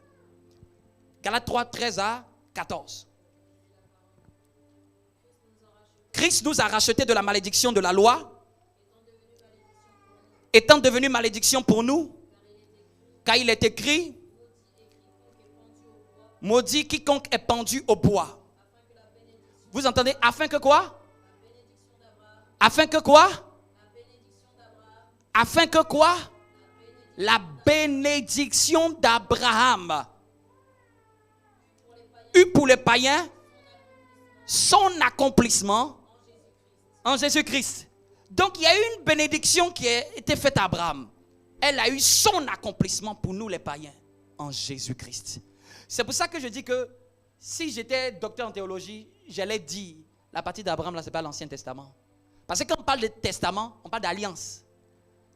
Galates 3, 13 à 14. Christ nous a rachetés de la malédiction de la loi, étant devenu malédiction pour nous, car il est écrit, maudit quiconque est pendu au bois. Vous entendez? Afin que quoi? Afin que quoi? Afin que quoi? La bénédiction d'Abraham eut pour les païens son accomplissement en Jésus-Christ. Donc il y a eu une bénédiction qui a été faite à Abraham. Elle a eu son accomplissement pour nous les païens en Jésus-Christ. C'est pour ça que je dis que si j'étais docteur en théologie, j'allais dire la partie d'Abraham là, c'est pas l'Ancien Testament. Parce que quand on parle de testament, on parle d'alliance.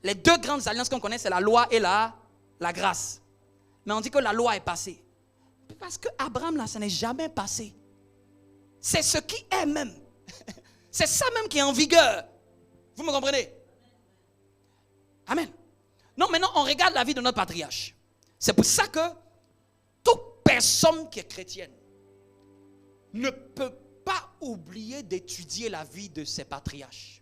Les deux grandes alliances qu'on connaît, c'est la loi et la grâce. Mais on dit que la loi est passée. Parce que Abraham là, ça n'est jamais passé. C'est ce qui est même. C'est ça même qui est en vigueur. Vous me comprenez? Amen. Non, maintenant on regarde la vie de notre patriarche. C'est pour ça que toute personne qui est chrétienne ne peut pas oublier d'étudier la vie de ses patriarches.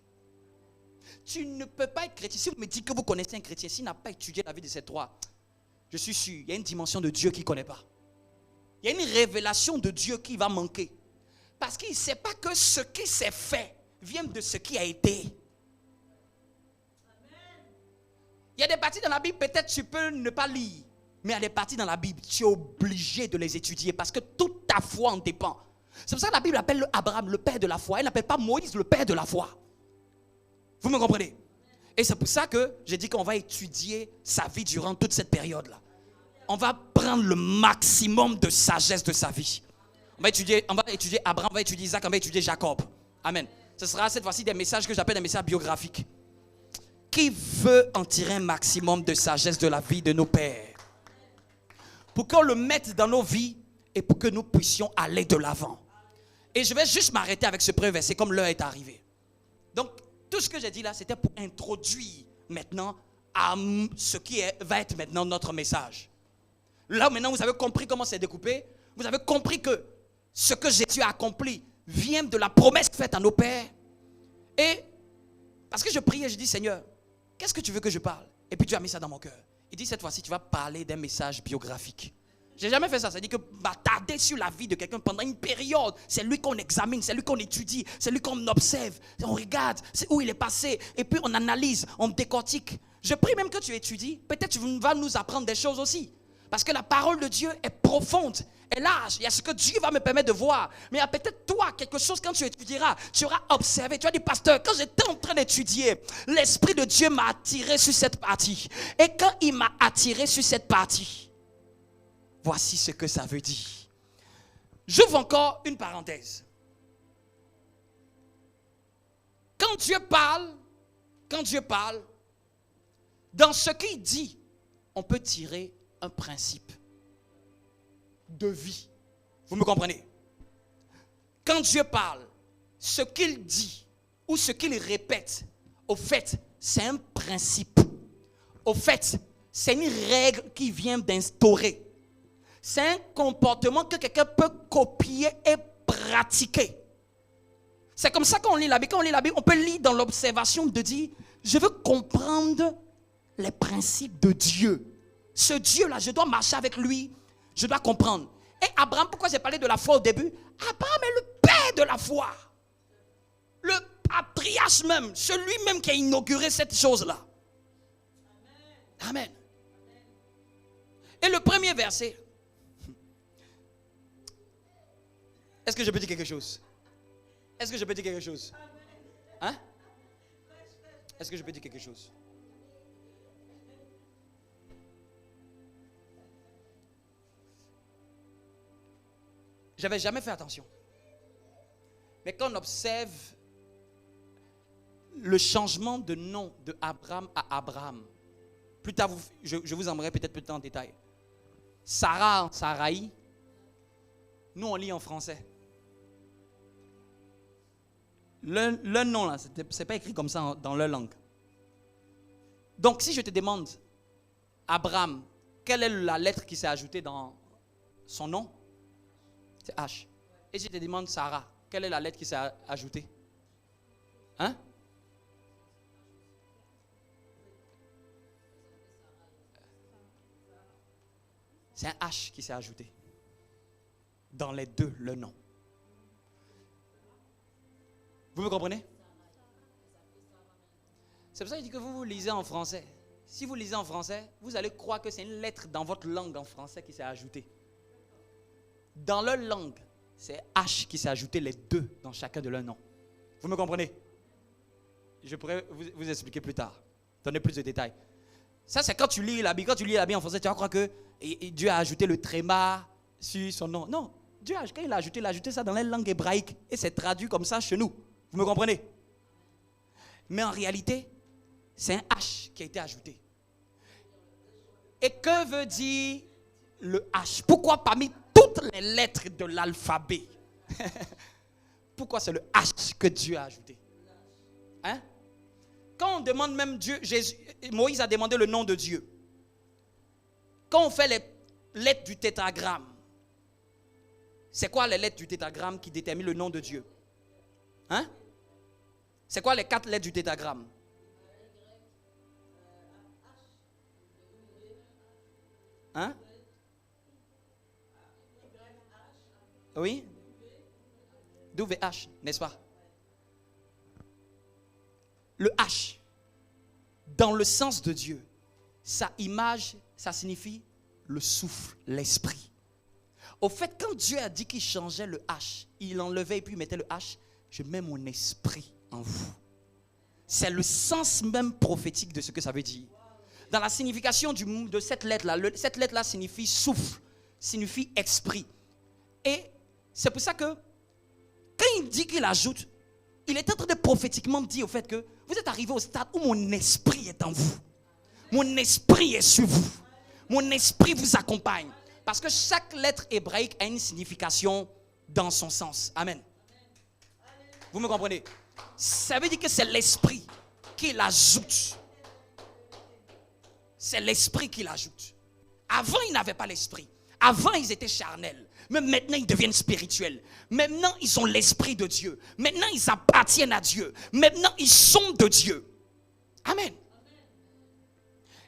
Tu ne peux pas être chrétien. Si vous me dites que vous connaissez un chrétien, s'il n'a pas étudié la vie de ces trois, je suis sûr, il y a une dimension de Dieu qu'il ne connaît pas. Il y a une révélation de Dieu qui va manquer. Parce qu'il ne sait pas que ce qui s'est fait vient de ce qui a été. Il y a des parties dans la Bible, peut-être tu peux ne pas lire. Mais il y a des parties dans la Bible, tu es obligé de les étudier parce que toute ta foi en dépend. C'est pour ça que la Bible appelle Abraham le père de la foi. Elle n'appelle pas Moïse le père de la foi. Vous me comprenez? Et c'est pour ça que j'ai dit qu'on va étudier sa vie durant toute cette période-là. On va prendre le maximum de sagesse de sa vie. On va étudier Abraham, on va étudier Isaac, on va étudier Jacob. Amen. Ce sera cette fois-ci des messages que j'appelle des messages biographiques. Qui veut en tirer un maximum de sagesse de la vie de nos pères? Pour qu'on le mette dans nos vies et pour que nous puissions aller de l'avant. Et je vais juste m'arrêter avec ce premier verset comme l'heure est arrivée. Donc, tout ce que j'ai dit là, c'était pour introduire maintenant à ce qui va être maintenant notre message. Là, maintenant, vous avez compris comment c'est découpé. Vous avez compris que ce que Jésus a accompli vient de la promesse faite à nos pères. Et parce que je priais, je dis, Seigneur, qu'est-ce que tu veux que je parle? Et puis tu as mis ça dans mon cœur. Il dit, cette fois-ci, tu vas parler d'un message biographique. J'ai jamais fait ça. C'est-à-dire que m'attarder sur la vie de quelqu'un pendant une période, c'est lui qu'on examine, c'est lui qu'on étudie, c'est lui qu'on observe, on regarde, c'est où il est passé, et puis on analyse, on décortique. Je prie même que tu étudies. Peut-être tu vas nous apprendre des choses aussi. Parce que la parole de Dieu est profonde, est large. Il y a ce que Dieu va me permettre de voir. Mais il y a peut-être toi, quelque chose quand tu étudieras, tu auras observé. Tu as dit, pasteur, quand j'étais en train d'étudier, l'Esprit de Dieu m'a attiré sur cette partie. Et quand il m'a attiré sur cette partie, voici ce que ça veut dire. J'ouvre encore une parenthèse. Quand Dieu parle, dans ce qu'il dit, on peut tirer un principe de vie. Vous me comprenez? Quand Dieu parle, ce qu'il dit ou ce qu'il répète, au fait, c'est un principe. Au fait, c'est une règle qui vient d'instaurer. C'est un comportement que quelqu'un peut copier et pratiquer. C'est comme ça qu'on lit la Bible. Quand on lit la Bible, on peut lire dans l'observation de dire, je veux comprendre les principes de Dieu. Ce Dieu-là, je dois marcher avec lui, je dois comprendre. Et Abraham, pourquoi j'ai parlé de la foi au début? Abraham est le père de la foi. patriarche même, celui même qui a inauguré cette chose-là. Amen. Et le premier verset. Est-ce que je peux dire quelque chose? Est-ce que je peux dire quelque chose? Hein? Est-ce que je peux dire quelque chose? J'avais jamais fait attention. Mais quand on observe le changement de nom de Abraham à Abraham, plus tard, je vous emmènerai peut-être plus tard en détail. Sarah, Saraï, nous on lit en français. Le nom là, c'est pas écrit comme ça dans leur langue. Donc si je te demande, Abraham, quelle est la lettre qui s'est ajoutée dans son nom? C'est H. Et si je te demande Sarah, quelle est la lettre qui s'est ajoutée? Hein? C'est un H qui s'est ajouté. Dans les deux, le nom. Vous me comprenez? C'est pour ça que je dis que vous lisez en français. Si vous lisez en français, vous allez croire que c'est une lettre dans votre langue en français qui s'est ajoutée. Dans leur langue, c'est H qui s'est ajouté les deux dans chacun de leurs noms. Vous me comprenez? Je pourrais vous expliquer plus tard. Donner plus de détails. Ça, c'est quand tu lis la Bible. Quand tu lis la Bible en français, tu vas croire que Dieu a ajouté le tréma sur son nom. Non, Dieu, quand il a ajouté ça dans la langue hébraïque. Et c'est traduit comme ça chez nous. Vous me comprenez? Mais en réalité, c'est un H qui a été ajouté. Et que veut dire le H? Pourquoi parmi toutes les lettres de l'alphabet, pourquoi c'est le H que Dieu a ajouté? Hein? Quand on demande même Dieu, Moïse a demandé le nom de Dieu. Quand on fait les lettres du tétragramme, c'est quoi les lettres du tétragramme qui déterminent le nom de Dieu? Hein? C'est quoi les 4 lettres du tétragramme? Hein? Oui? WH, n'est-ce pas? Le H, dans le sens de Dieu, sa image, ça signifie le souffle, l'esprit. Au fait, quand Dieu a dit qu'il changeait le H, il enlevait et puis il mettait le H, je mets mon esprit en vous. C'est le sens même prophétique de ce que ça veut dire. Dans la signification de cette lettre-là signifie souffle, signifie esprit. Et c'est pour ça que quand il dit qu'il ajoute, il est en train de prophétiquement dire au fait que vous êtes arrivé au stade où mon esprit est en vous. Mon esprit est sur vous. Mon esprit vous accompagne. Parce que chaque lettre hébraïque a une signification dans son sens. Amen. Vous me comprenez? Ça veut dire que c'est l'esprit qui l'ajoute. C'est l'esprit qui l'ajoute. Avant, ils n'avaient pas l'esprit. Avant, ils étaient charnels. Mais maintenant, ils deviennent spirituels. Maintenant, ils ont l'esprit de Dieu. Maintenant, ils appartiennent à Dieu. Maintenant, ils sont de Dieu. Amen.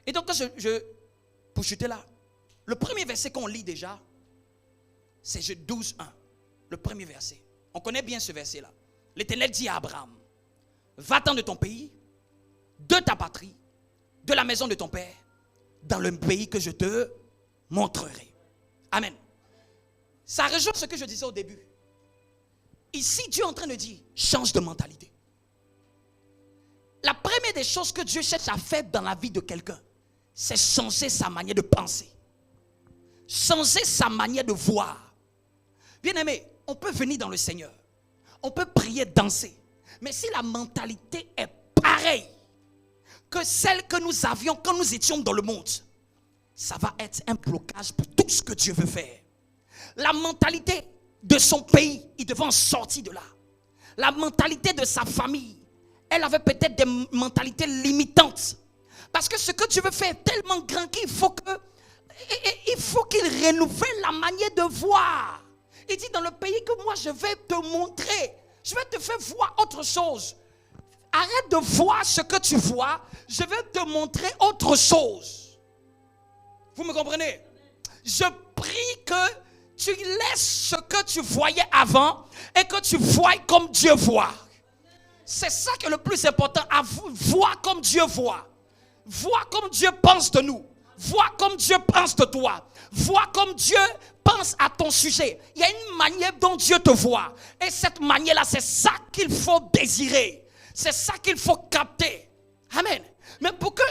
Et donc, pour chuter là, le premier verset qu'on lit déjà, c'est 12:1. Le premier verset. On connaît bien ce verset-là. L'Éternel dit à Abraham, va-t'en de ton pays, de ta patrie, de la maison de ton père, dans le pays que je te montrerai. Amen. Ça rejoint ce que je disais au début. Ici, Dieu est en train de dire, change de mentalité. La première des choses que Dieu cherche à faire dans la vie de quelqu'un, c'est changer sa manière de penser. Changer sa manière de voir. Bien-aimé, on peut venir dans le Seigneur. On peut prier, danser. Mais si la mentalité est pareille que celle que nous avions quand nous étions dans le monde, ça va être un blocage pour tout ce que Dieu veut faire. La mentalité de son pays, il devait en sortir de là. La mentalité de sa famille, elle avait peut-être des mentalités limitantes. Parce que ce que Dieu veut faire est tellement grand qu'il faut qu'il renouvelle la manière de voir. Il dit dans le pays que moi je vais te montrer, je vais te faire voir autre chose. Arrête de voir ce que tu vois, je vais te montrer autre chose. Vous me comprenez? Je prie que tu laisses ce que tu voyais avant et que tu voies comme Dieu voit. C'est ça qui est le plus important. Vois comme Dieu voit. Vois comme Dieu pense de nous. Vois comme Dieu pense de toi. Vois comme Dieu pense à ton sujet. Il y a une manière dont Dieu te voit. Et cette manière-là, c'est ça qu'il faut désirer. C'est ça qu'il faut capter. Amen. Mais pour que,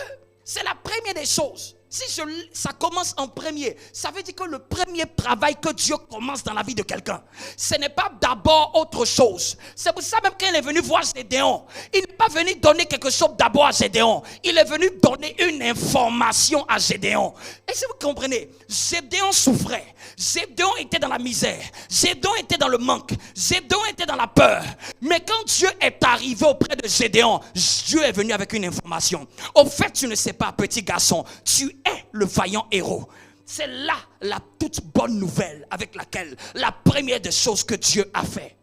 c'est la première des choses. Si ça commence en premier, ça veut dire que le premier travail que Dieu commence dans la vie de quelqu'un, ce n'est pas d'abord autre chose. C'est pour ça même quand il est venu voir Gédéon, il n'est pas venu donner quelque chose d'abord à Gédéon. Il est venu donner une information à Gédéon. Et si vous comprenez, Gédéon souffrait. Gédéon était dans la misère. Gédéon était dans le manque. Gédéon était dans la peur. Mais quand Dieu est arrivé auprès de Gédéon, Dieu est venu avec une information. Au fait, tu ne sais pas, petit garçon, tu es le vaillant héros. C'est là la toute bonne nouvelle avec laquelle la première des choses que Dieu a fait.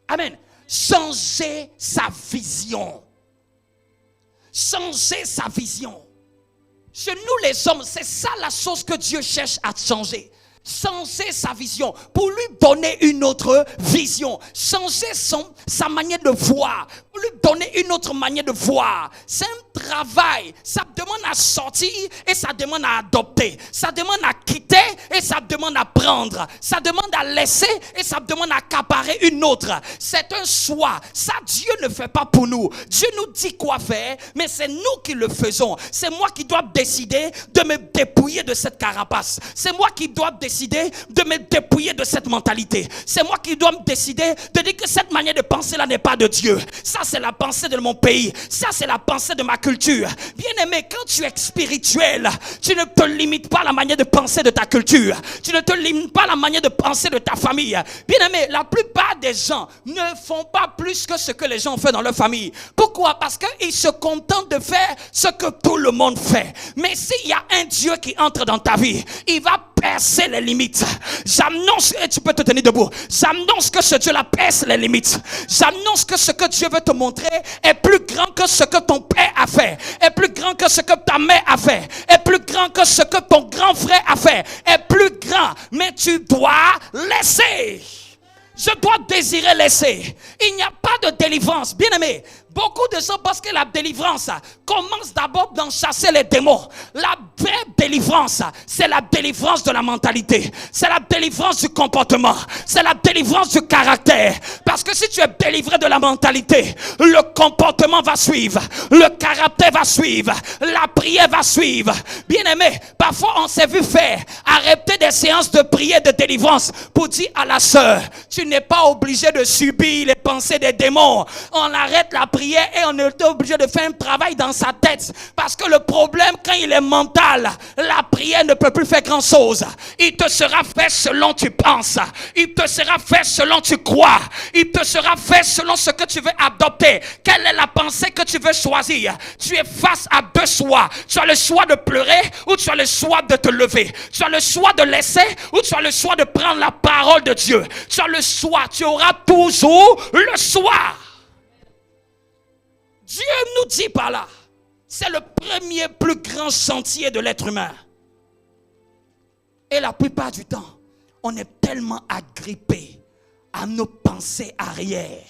Amen. Changer sa vision. Changer sa vision. Chez nous les hommes, c'est ça la chose que Dieu cherche à changer. Changer sa vision pour lui donner une autre vision. Changer sa manière de voir pour lui donner une autre manière de voir. C'est un travail. Ça demande à sortir et ça demande à adopter. Ça demande à quitter et ça demande à prendre. Ça demande à laisser et ça demande à accaparer une autre. C'est un choix. Ça, Dieu ne fait pas pour nous. Dieu nous dit quoi faire, mais c'est nous qui le faisons. C'est moi qui dois décider de me dépouiller de cette carapace. C'est moi qui dois décider de me dépouiller de cette mentalité. C'est moi qui dois me décider de dire que cette manière de penser là n'est pas de Dieu. Ça c'est la pensée de mon pays. Ça c'est la pensée de ma culture. Bien aimé, quand tu es spirituel, tu ne te limites pas à la manière de penser de ta culture. Tu ne te limites pas à la manière de penser de ta famille. Bien aimé, la plupart des gens ne font pas plus que ce que les gens font dans leur famille. Pourquoi? Parce qu'ils se contentent de faire ce que tout le monde fait. Mais s'il y a un Dieu qui entre dans ta vie, il va percer les limites. J'annonce, et tu peux te tenir debout. J'annonce que ce Dieu-là perce les limites. J'annonce que ce que Dieu veut te montrer est plus grand que ce que ton père a fait, est plus grand que ce que ta mère a fait, est plus grand que ce que ton grand frère a fait, est plus grand. Mais tu dois laisser. Je dois désirer laisser. Il n'y a pas de délivrance, bien aimé. Beaucoup de gens pensent que la délivrance commence d'abord d'en chasser les démons. La vraie délivrance, c'est la délivrance de la mentalité. C'est la délivrance du comportement. C'est la délivrance du caractère. Parce que si tu es délivré de la mentalité, le comportement va suivre. Le caractère va suivre. La prière va suivre. Bien aimé, parfois on s'est vu faire arrêter des séances de prière de délivrance pour dire à la sœur, tu n'es pas obligé de subir les pensées des démons. On arrête la prière et on est obligé de faire un travail dans sa tête. Parce que le problème, quand il est mental, la prière ne peut plus faire grand chose. Il te sera fait selon tu penses. Il te sera fait selon tu crois. Il te sera fait selon ce que tu veux adopter. Quelle est la pensée que tu veux choisir? Tu es face à deux choix. Tu as le choix de pleurer ou tu as le choix de te lever. Tu as le choix de laisser ou tu as le choix de prendre la parole de Dieu. Tu as le choix. Tu auras toujours le choix. Dieu nous dit par là, c'est le premier plus grand chantier de l'être humain. Et la plupart du temps, on est tellement agrippé à nos pensées arrière,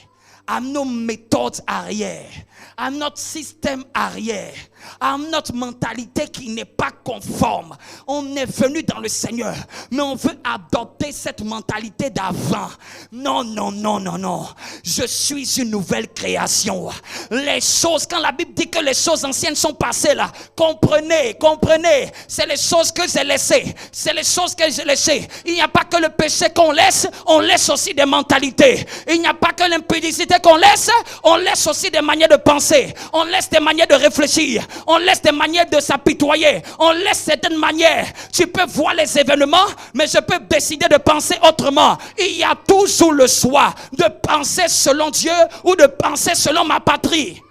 à nos méthodes arrière, à notre système arrière, à notre mentalité qui n'est pas conforme. On est venu dans le Seigneur, mais on veut adopter cette mentalité d'avant. Non, non, non, non, non. Je suis une nouvelle création. Les choses, quand la Bible dit que les choses anciennes sont passées là, comprenez, comprenez. C'est les choses que j'ai laissées. C'est les choses que j'ai laissées. Il n'y a pas que le péché qu'on laisse, on laisse aussi des mentalités. Il n'y a pas que l'impudicité qu'on laisse, on laisse aussi des manières de penser. On laisse des manières de réfléchir. On laisse des manières de s'apitoyer. On laisse certaines manières. Tu peux voir les événements, mais je peux décider de penser autrement. Il y a toujours le choix de penser selon Dieu ou de penser selon ma patrie.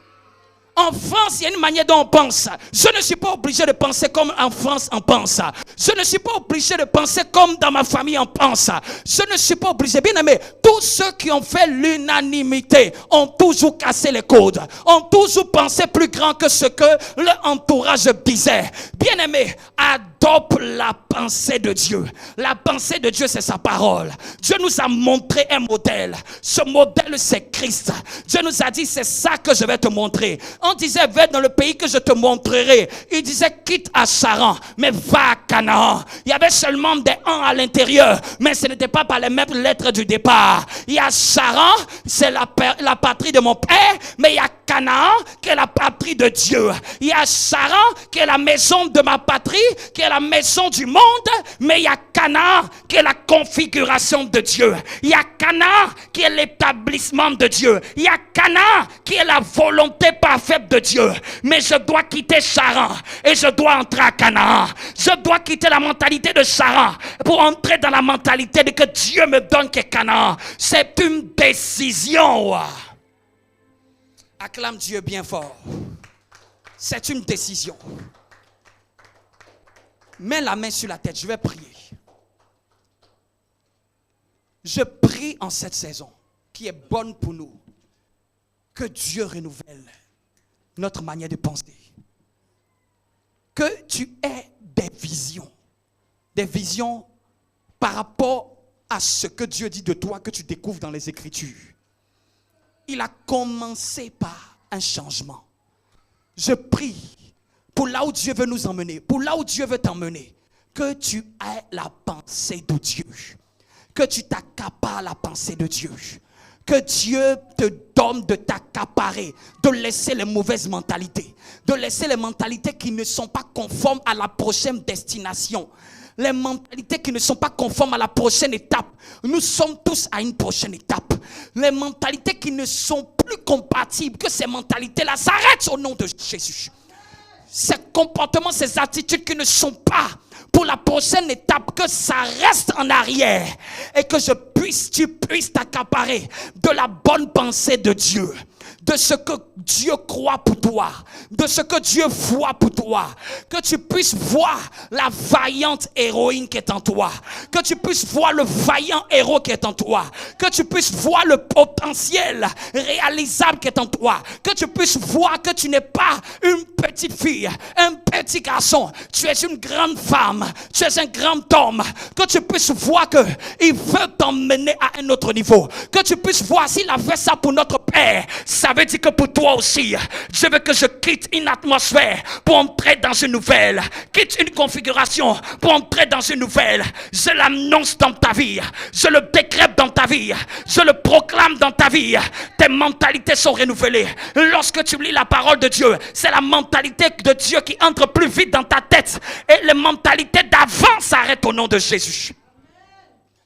En France, il y a une manière dont on pense. Je ne suis pas obligé de penser comme en France on pense. Je ne suis pas obligé de penser comme dans ma famille on pense. Je ne suis pas obligé. Bien aimé, tous ceux qui ont fait l'unanimité ont toujours cassé les codes. Ont toujours pensé plus grand que ce que leur entourage disait. Bien aimé, adopte la pensée de Dieu. La pensée de Dieu, c'est sa parole. Dieu nous a montré un modèle. Ce modèle, c'est Christ. Dieu nous a dit, c'est ça que je vais te montrer. On disait, va dans le pays que je te montrerai. Il disait, quitte à Charan, mais va à Canaan. Il y avait seulement des ans à l'intérieur, mais ce n'était pas par les mêmes lettres du départ. Il y a Charan, c'est la patrie de mon père, mais il y a Canaan, qui est la patrie de Dieu. Il y a Charan, qui est la maison de ma patrie, qui est la maison du monde, mais il y a Canaan, qui est la configuration de Dieu. Il y a Canaan, qui est l'établissement de Dieu. Il y a Canaan, qui est la volonté parfaite de Dieu. Mais je dois quitter Charan et je dois entrer à Canaan. Je dois quitter la mentalité de Charan pour entrer dans la mentalité de que Dieu me donne que Canaan. C'est une décision. Acclame Dieu bien fort. C'est une décision. Mets la main sur la tête, je vais prier. Je prie en cette saison qui est bonne pour nous, que Dieu renouvelle notre manière de penser. Que tu aies des visions par rapport à ce que Dieu dit de toi, que tu découvres dans les Écritures. Il a commencé par un changement. Je prie pour là où Dieu veut nous emmener, pour là où Dieu veut t'emmener, que tu aies la pensée de Dieu, que tu t'accapares la pensée de Dieu, que Dieu te donne de t'accaparer, de laisser les mauvaises mentalités, de laisser les mentalités qui ne sont pas conformes à la prochaine destination. Les mentalités qui ne sont pas conformes à la prochaine étape. Nous sommes tous à une prochaine étape. Les mentalités qui ne sont plus compatibles, que ces mentalités-là s'arrêtent au nom de Jésus. Ces comportements, ces attitudes qui ne sont pas pour la prochaine étape, que ça reste en arrière. Et que tu puisses t'accaparer de la bonne pensée de Dieu. De ce que Dieu croit pour toi, de ce que Dieu voit pour toi, que tu puisses voir la vaillante héroïne qui est en toi, que tu puisses voir le vaillant héros qui est en toi, que tu puisses voir le potentiel réalisable qui est en toi, que tu puisses voir que tu n'es pas une petite fille, un petit garçon, tu es une grande femme, tu es un grand homme, que tu puisses voir que il veut t'emmener à un autre niveau, que tu puisses voir s'il a fait ça pour notre Père, ça veut dire que pour toi aussi, je veux que je quitte une atmosphère pour entrer dans une nouvelle. Quitte une configuration pour entrer dans une nouvelle. Je l'annonce dans ta vie. Je le décrète dans ta vie. Je le proclame dans ta vie. Tes mentalités sont renouvelées. Lorsque tu lis la parole de Dieu, c'est la mentalité de Dieu qui entre plus vite dans ta tête. Et les mentalités d'avant s'arrêtent au nom de Jésus.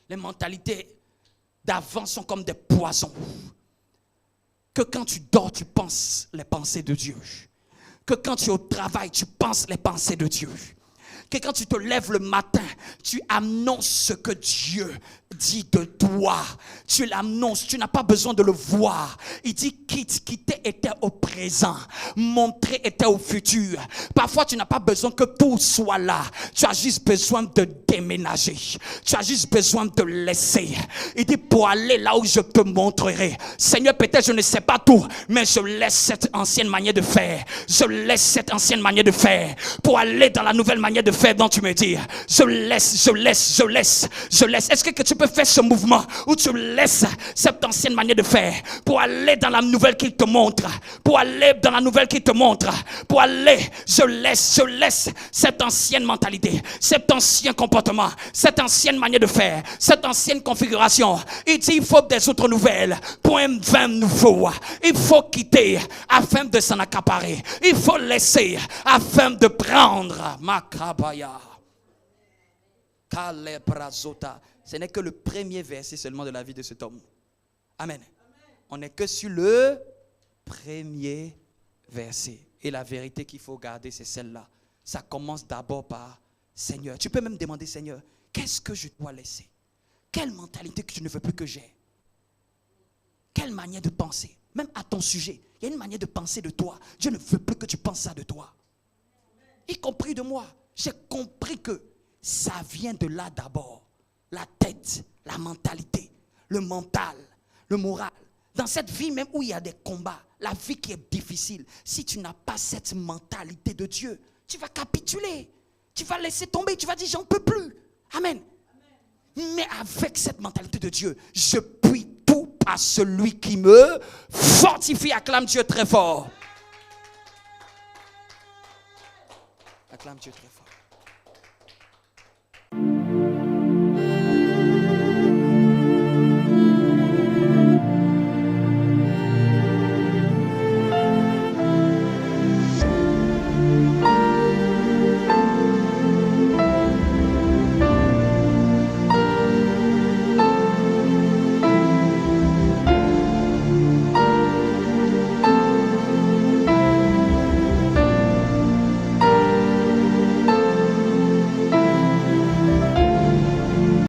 Les mentalités d'avant sont comme des poisons. Que quand tu dors, tu penses les pensées de Dieu. Que quand tu es au travail, tu penses les pensées de Dieu. Que quand tu te lèves le matin, tu annonces ce que Dieu dit de toi. Tu l'annonces, tu n'as pas besoin de le voir. Il dit quitter était au présent, montrer était au futur. Parfois tu n'as pas besoin que tout soit là. Tu as juste besoin de déménager. Tu as juste besoin de laisser. Il dit pour aller là où je te montrerai. Seigneur, peut-être je ne sais pas tout, mais je laisse cette ancienne manière de faire. Je laisse cette ancienne manière de faire pour aller dans la nouvelle manière de faire dont tu me dis. Je laisse. Est-ce que tu peux faire ce mouvement où tu laisses cette ancienne manière de faire pour aller dans la nouvelle qu'il te montre, pour aller dans la nouvelle qu'il te montre, pour aller, je laisse cette ancienne mentalité, cet ancien comportement, cette ancienne manière de faire, cette ancienne configuration. Il dit il faut des autres nouvelles pour un vin nouveau. Il faut quitter afin de s'en accaparer. Il faut laisser afin de prendre. Makabaya. Ce n'est que le premier verset seulement de la vie de cet homme. Amen. On n'est que sur le premier verset. Et la vérité qu'il faut garder, c'est celle-là. Ça commence d'abord par Seigneur. Tu peux même demander, Seigneur, qu'est-ce que je dois laisser? Quelle mentalité que tu ne veux plus que j'ai? Quelle manière de penser? Même à ton sujet, il y a une manière de penser de toi. Dieu ne veut plus que tu penses ça de toi. Y compris de moi. J'ai compris que ça vient de là d'abord. La tête, la mentalité, le mental, le moral. Dans cette vie même où il y a des combats, la vie qui est difficile, si tu n'as pas cette mentalité de Dieu, tu vas capituler. Tu vas laisser tomber, tu vas dire, j'en peux plus. Amen. Mais avec cette mentalité de Dieu, je puis tout par celui qui me fortifie. Acclame Dieu très fort. Acclame Dieu très fort.